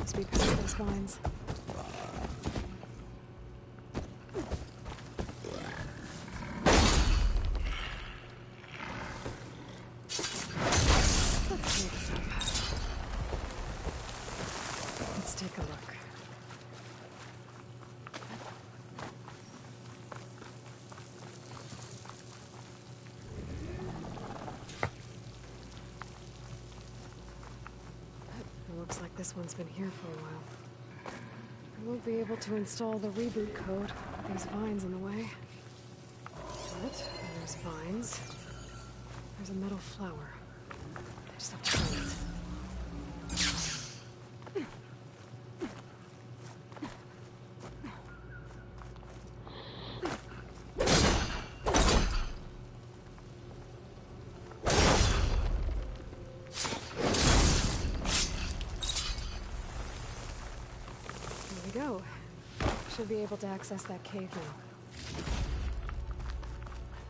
Must be past those vines. Let's take a look. It looks like this one's been here for a while. I won't be able to install the reboot code with these vines in the way. But there's vines. There's a metal flower. I just have to find it. Go. Should be able to access that cave now.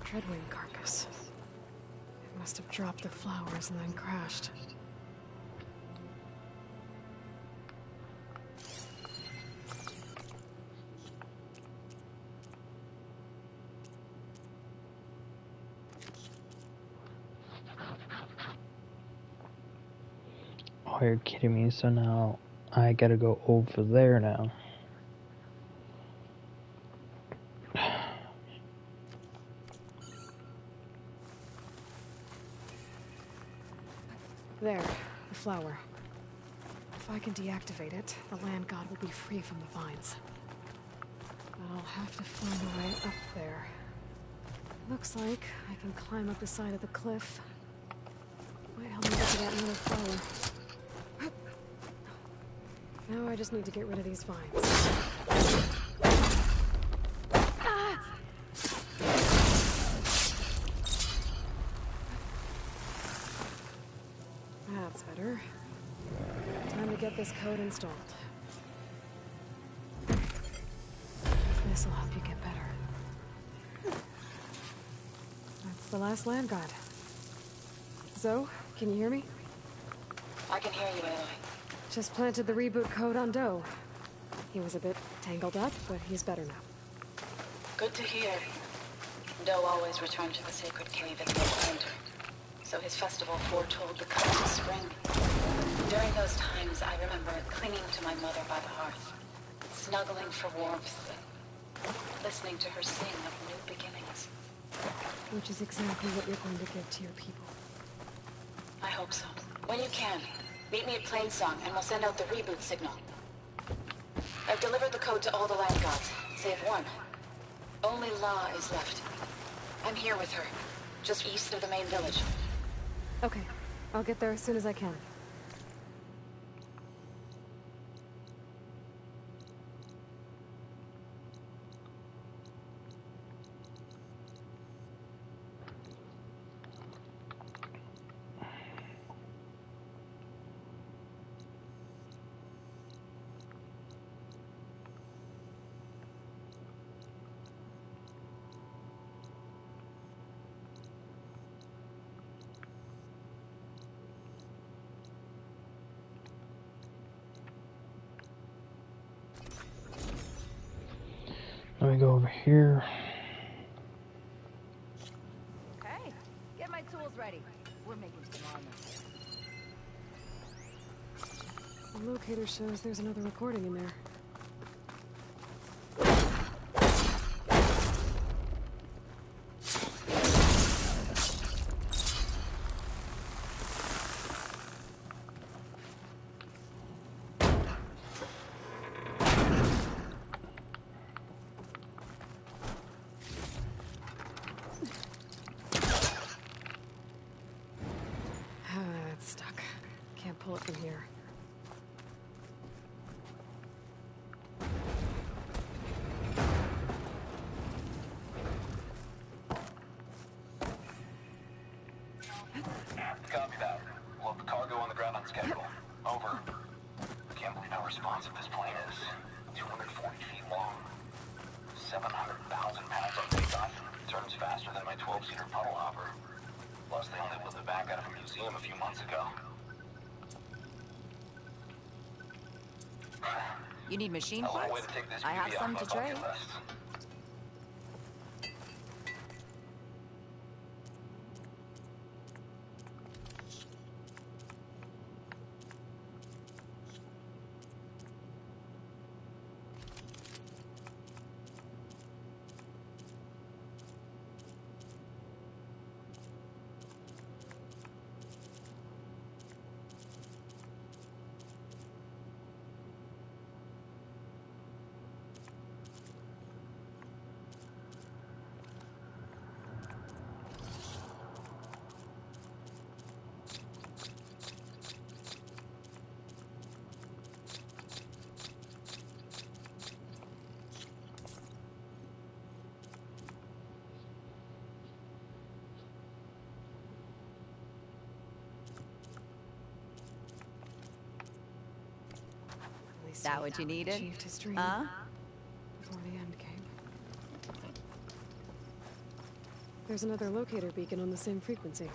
Dreadwing carcass. It must have dropped the flowers and then crashed. Oh, you're kidding me. So now I gotta go over there now. There, the flower. If I can deactivate it, the land god will be free from the vines. But I'll have to find a way up there. Looks like I can climb up the side of the cliff. Might help me get to that little flower. Now I just need to get rid of these vines. That's better. Time to get this code installed. This'll help you get better. That's the last land god. Zoe, can you hear me? I can hear you, Aloy. Just planted the reboot code on Doe. He was a bit tangled up, but he's better now. Good to hear. Doe always returned to the sacred cave at the end of winter, so his festival foretold the coming of spring. During those times, I remember clinging to my mother by the hearth, snuggling for warmth, and listening to her sing of new beginnings. Which is exactly what you're going to give to your people. I hope so. When you can, meet me at Plainsong, and we'll send out the reboot signal. I've delivered the code to all the land gods, save one. Only La is left. I'm here with her, just east of the main village. Okay, I'll get there as soon as I can. Let me go over here. Hey, get my tools ready. We're making some armor. The locator shows there's another recording in there. It's stuck. Can't pull it from here. Copy that. We'll have the cargo on the ground on schedule. Over. Can't believe how responsive this plane is. 240 feet long. 700,000 pounds on takeoff. Turns faster than my 12-seater puddle hopper. Plus, they only whipped it back out of a museum a few months ago. You need machine I want a way parts? to take this I have beauty some off to my bucket trade. list. At least That he what you needed? achieved his dream Huh? before the end came. There's another locator beacon on the same frequency.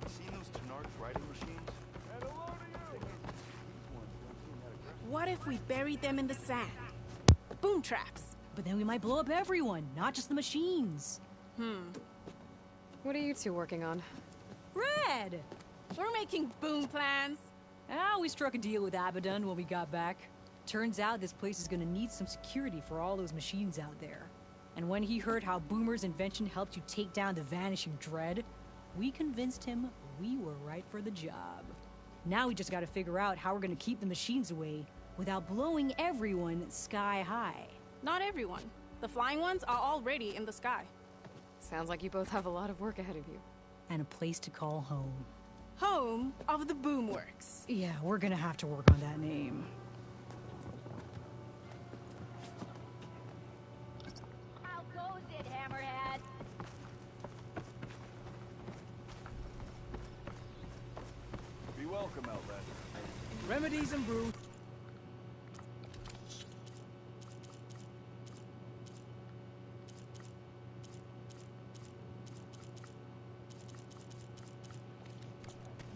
Seen those Tenarch riding machines? And hello to you! What if we buried them in the sand? Boom traps. But then we might blow up everyone, not just the machines. What are you two working on? Red! We're making boom plans. Ah, we struck a deal with Abaddon when we got back. Turns out this place is gonna need some security for all those machines out there. And when he heard how Boomer's invention helped you take down the Vanishing Dread, we convinced him we were right for the job. Now we just gotta figure out how we're gonna keep the machines away without blowing everyone sky high. Not everyone. The flying ones are already in the sky. Sounds like you both have a lot of work ahead of you. And a place to call home. Home of the Boomworks. Yeah, we're gonna have to work on that name. How goes it, Hammerhead? Be welcome, Outlander. Remedies and brew.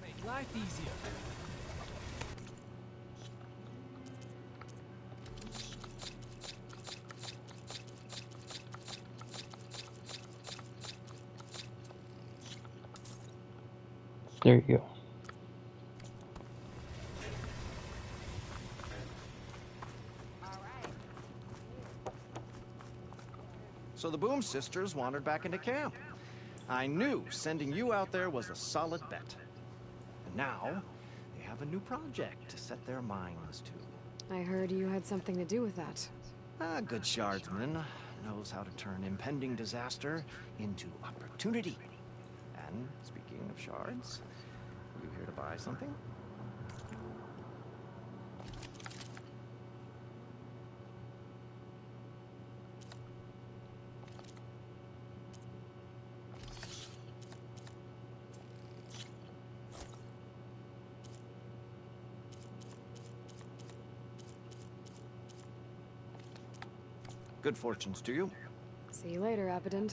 Make life easier. There you go. So the Boom Sisters wandered back into camp. I knew sending you out there was a solid bet. And now, they have a new project to set their minds to. I heard you had something to do with that. A good shardsman knows how to turn impending disaster into opportunity. And speaking of shards, you here to buy something? Good fortunes to you. See you later, Abaddon.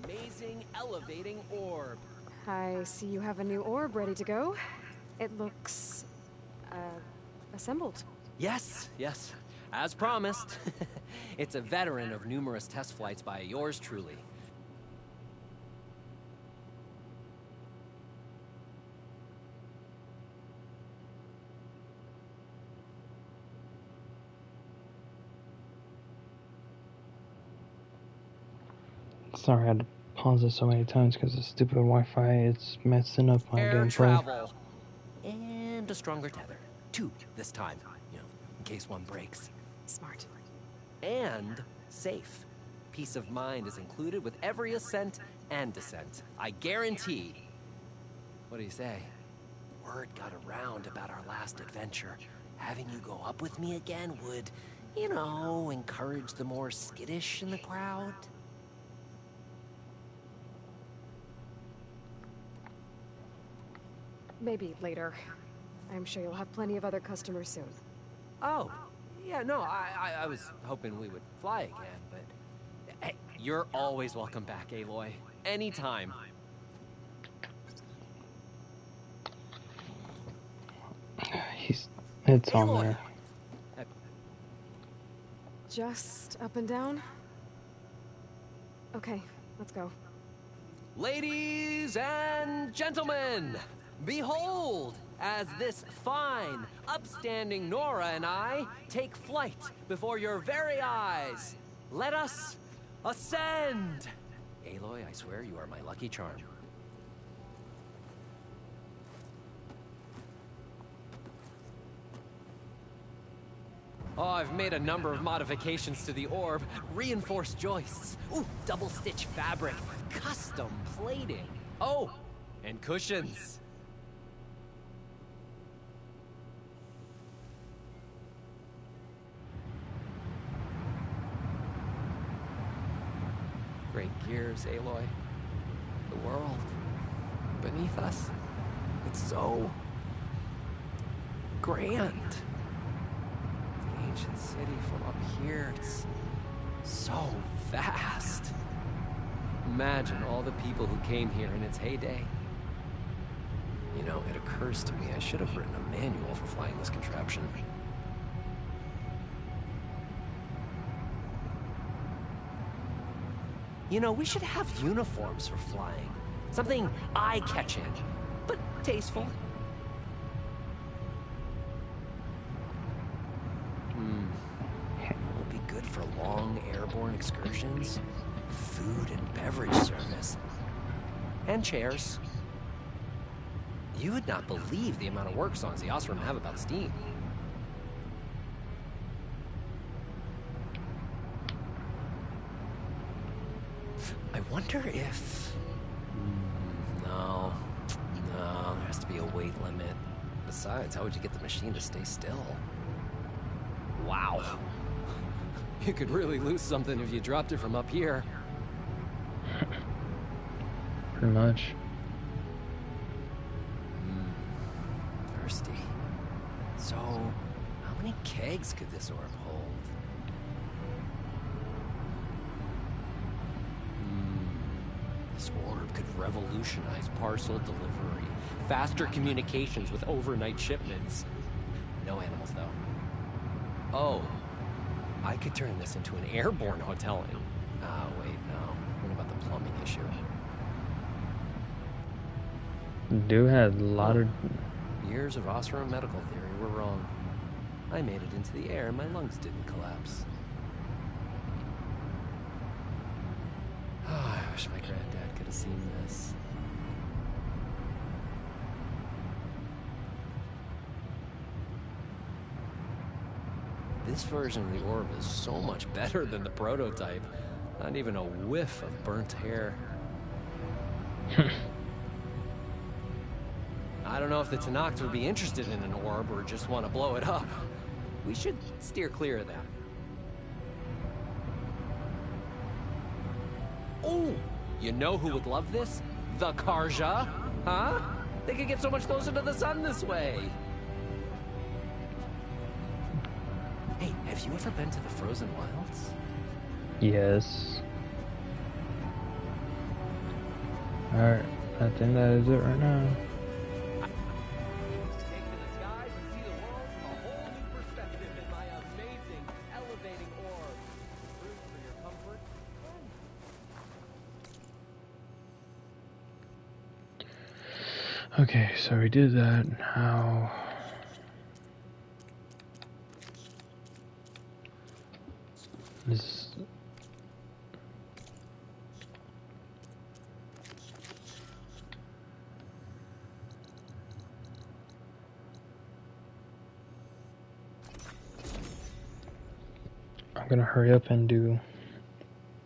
Amazing elevating orb. I see you have a new orb ready to go. It looks, assembled. Yes, as promised. It's a veteran of numerous test flights by yours truly. Sorry, I had to pause it so many times because the stupid Wi-Fi is messing up my Air gameplay. travel. And a stronger tether. 2 this time, in case one breaks. Smart. And safe. Peace of mind is included with every ascent and descent. I guarantee. What do you say? Word got around about our last adventure. Having you go up with me again would, encourage the more skittish in the crowd. Maybe later. I'm sure you'll have plenty of other customers soon. Oh, yeah, no, I was hoping we would fly again, but... Hey, you're always welcome back, Aloy. Anytime. It's on there. Just up and down? Okay, let's go. Ladies and gentlemen, behold, as this fine, upstanding Nora and I take flight before your very eyes. Let us ascend! Aloy, I swear you are my lucky charm. Oh, I've made a number of modifications to the orb. Reinforced joists. Ooh, double-stitch fabric. Custom plating. Oh, and cushions. Great gears, Aloy. The world beneath us. It's so grand. Ancient city from up here, it's so vast. Imagine all the people who came here in its heyday. It occurs to me I should have written a manual for flying this contraption. We should have uniforms for flying. Something eye-catching, but tasteful. Will be good for long airborne excursions, food and beverage service, and chairs. You would not believe the amount of work songs the Osram have about steam. I wonder if... No, there has to be a weight limit. Besides, how would you get the machine to stay still? Wow. You could really lose something if you dropped it from up here. Pretty much. Thirsty. So, how many kegs could this orb hold? This orb could revolutionize parcel delivery. Faster communications with overnight shipments. No animals, though. Oh, I could turn this into an airborne hoteling. Ah, wait, no. What about the plumbing issue? Dude had a lot of... Years of Osram medical theory were wrong. I made it into the air and my lungs didn't collapse. Oh, I wish my granddad could have seen this. This version of the orb is so much better than the prototype. Not even a whiff of burnt hair. I don't know if the Tenakth would be interested in an orb or just want to blow it up. We should steer clear of that. Oh, you know who would love this? The Karja, huh? They could get so much closer to the sun this way. Hey, have you ever been to the Frozen Wilds? Yes. Alright, I think that is it right now. Okay, so we did that. Now this I'm gonna hurry up and do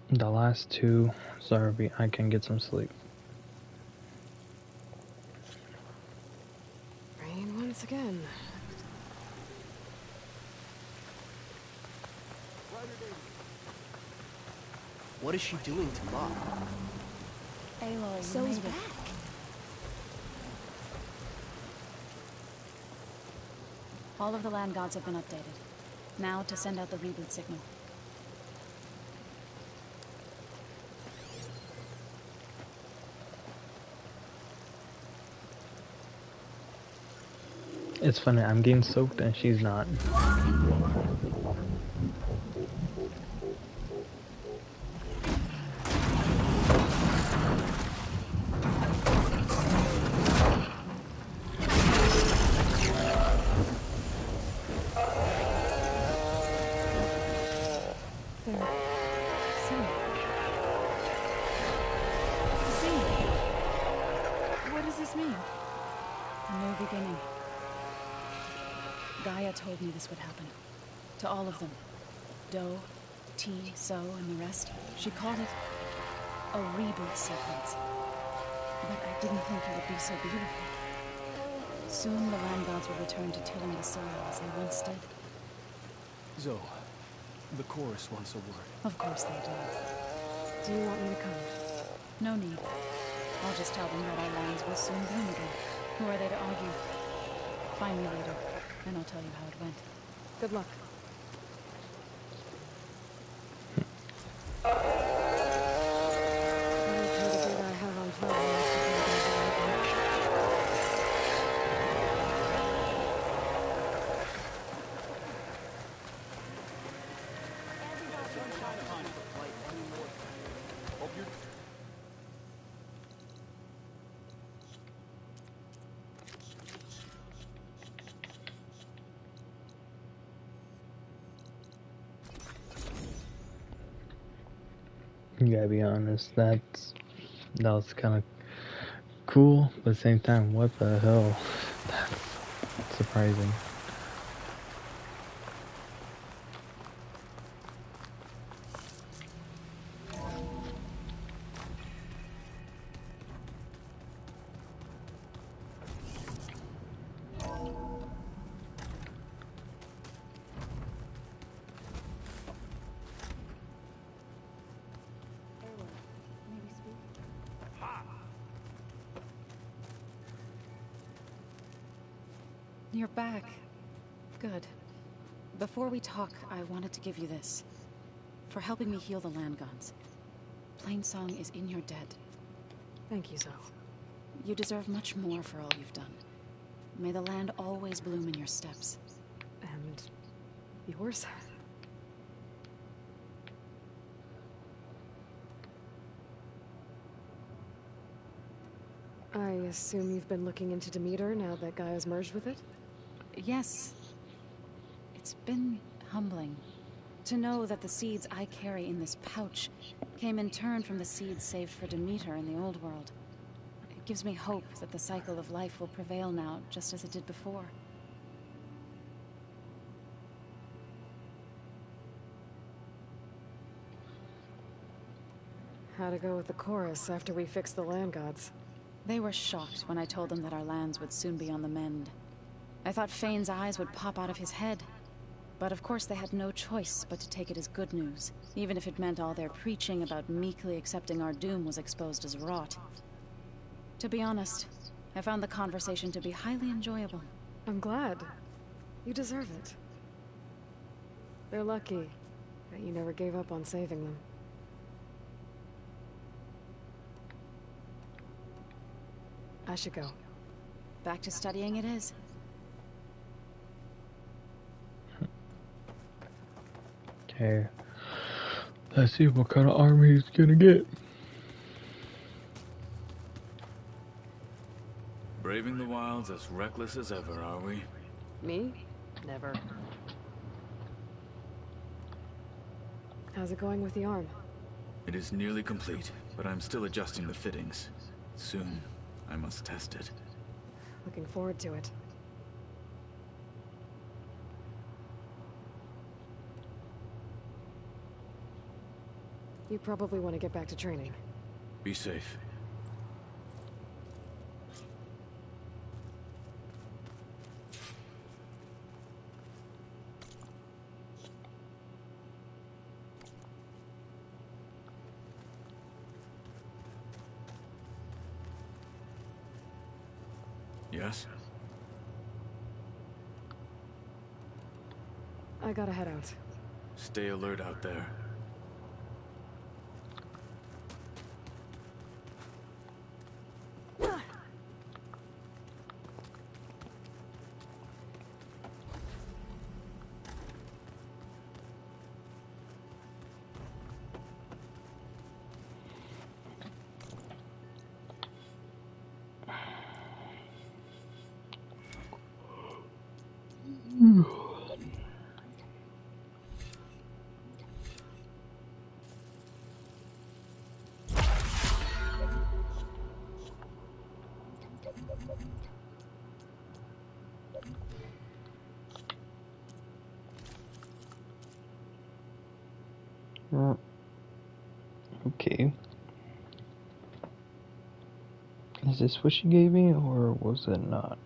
the last two so I can get some sleep. Rain once again. What is she doing to Mom? Aloy, So's back. All of the land gods have been updated. Now to send out the reboot signal. It's funny, I'm getting soaked and she's not. What does this mean? A new beginning. Gaia told me this would happen. To all of them. Do, T, So, and the rest. She called it a reboot sequence. But I didn't think it would be so beautiful. Soon the land gods will return to tilling the soil as they once did. Zoe, the chorus wants a word. Of course they do. Do you want me to come? No need. I'll just tell them that our lands will soon bloom again. Who are they to argue? Find me later, and I'll tell you how it went. Good luck. You gotta be honest, that was kind of cool, but at the same time, what the hell? That's surprising. You're back. Good. Before we talk, I wanted to give you this. For helping me heal the land gods. Plainsong is in your debt. Thank you, Zoe. You deserve much more for all you've done. May the land always bloom in your steps. And yours? I assume you've been looking into Demeter now that Gaia's merged with it? Yes. It's been humbling. To know that the seeds I carry in this pouch came in turn from the seeds saved for Demeter in the old world. It gives me hope that the cycle of life will prevail now, just as it did before. How to go with the chorus after we fix the land gods? They were shocked when I told them that our lands would soon be on the mend. I thought Fane's eyes would pop out of his head. But of course they had no choice but to take it as good news, even if it meant all their preaching about meekly accepting our doom was exposed as rot. To be honest, I found the conversation to be highly enjoyable. I'm glad. You deserve it. They're lucky that you never gave up on saving them. I should go. Back to studying it is. Okay. Let's see what kind of army he's gonna get. Braving the wilds as reckless as ever, are we? Me? Never. How's it going with the arm? It is nearly complete, but I'm still adjusting the fittings. Soon, I must test it. Looking forward to it. You probably want to get back to training. Be safe. Yes? I gotta head out. Stay alert out there. Okay. Is this what she gave me, or was it not?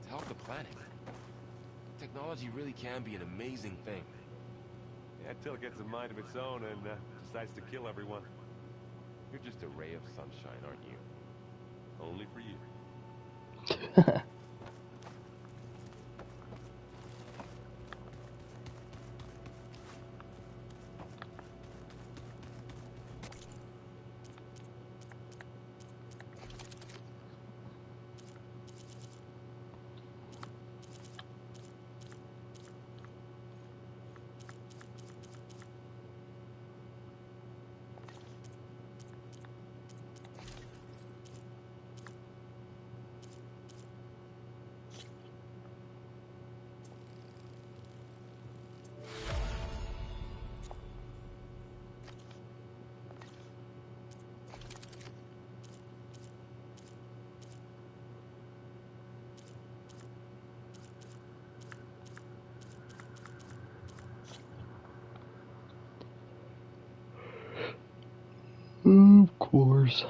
To help the planet. Technology really can be an amazing thing. Yeah, until it gets a mind of its own and decides to kill everyone. You're just a ray of sunshine, aren't you? Only for you. Of course.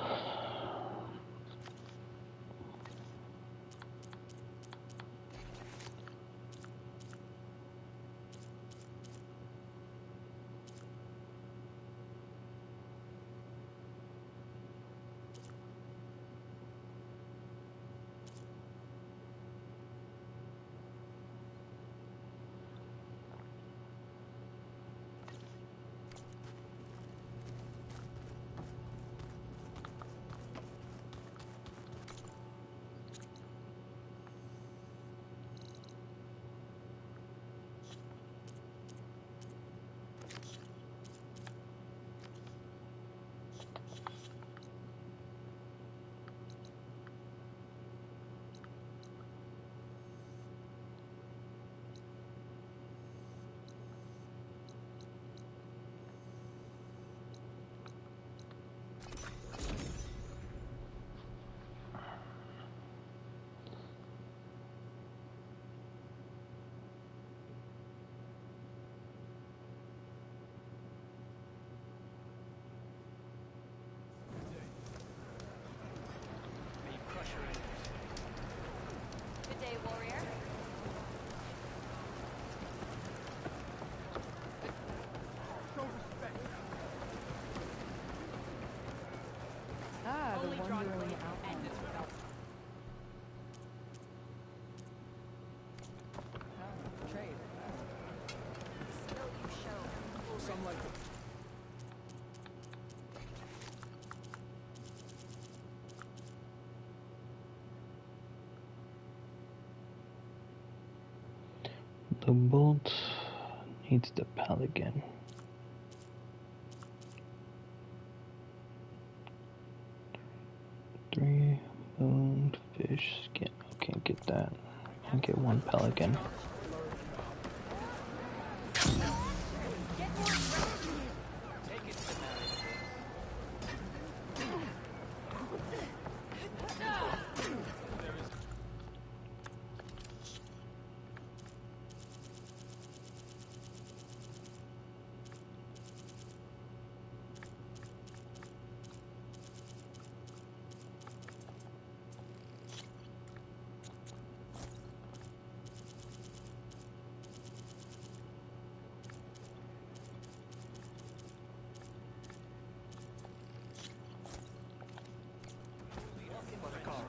Good day, warrior. Ah, Only the drawn wandering blade outlaw. and this without Trade. the skill you show. Some like the The bolt needs the pelican. Three moon fish skin. Okay, get that. And get one pelican.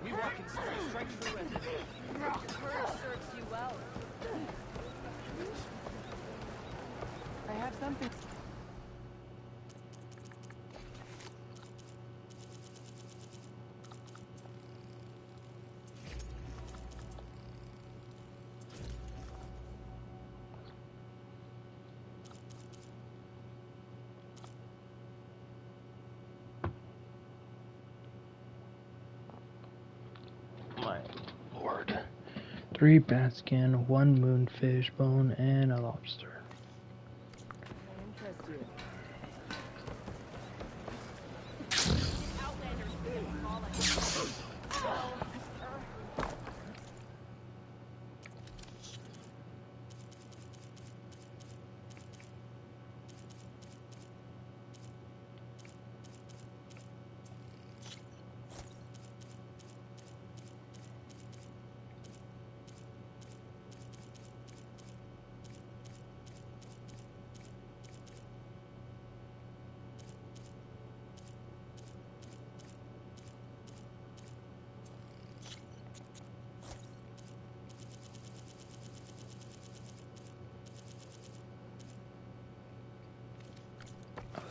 we walk in straight through and Courage serves you well. I have something. My lord. 3 bat skin, 1 moonfish bone, and a lobster. Interest you. Outlanders begin falling.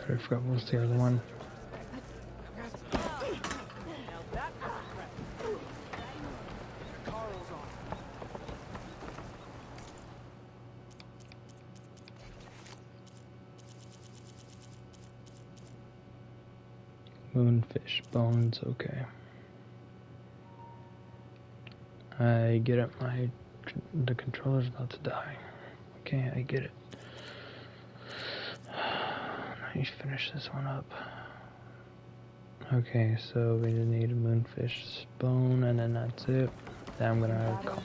I forgot what was the other one. Moonfish bones, okay. I get it, the controller's about to die. Okay, I get it. I need to finish this one up. Okay, so we just need a moonfish bone, and then that's it. Then I'm gonna go.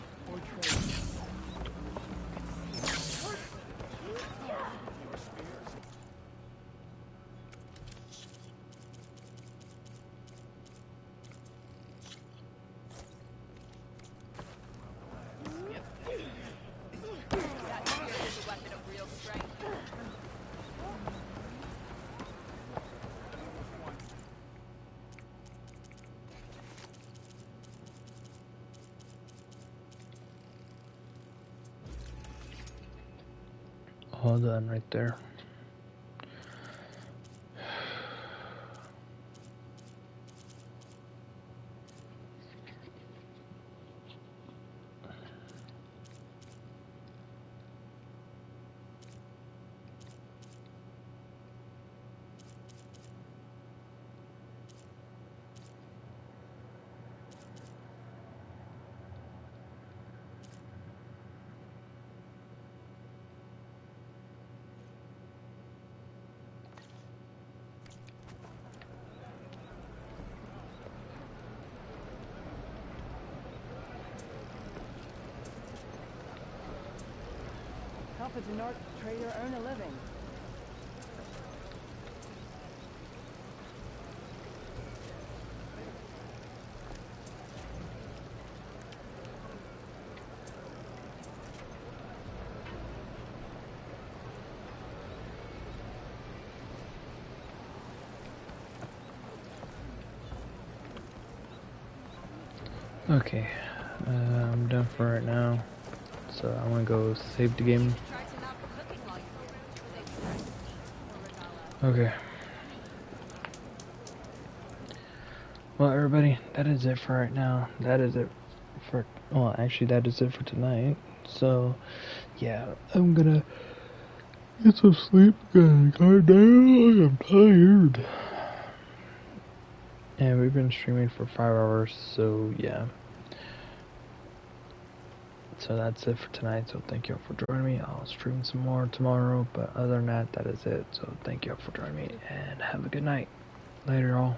That spear is a weapon of real strength. All done right there. a Denark trader earn a living? Okay, I'm done for right now, so I'm gonna go save the game. Okay. Well, everybody, that is it for right now. That is it for, well, actually, that is it for tonight. So, yeah, I'm gonna get some sleep, because goddamn, I'm tired. And we've been streaming for 5 hours, so yeah. So that's it for tonight, so thank you all for joining me. I'll stream some more tomorrow, but other than that, that is it. So thank you all for joining me, and have a good night. Later, all.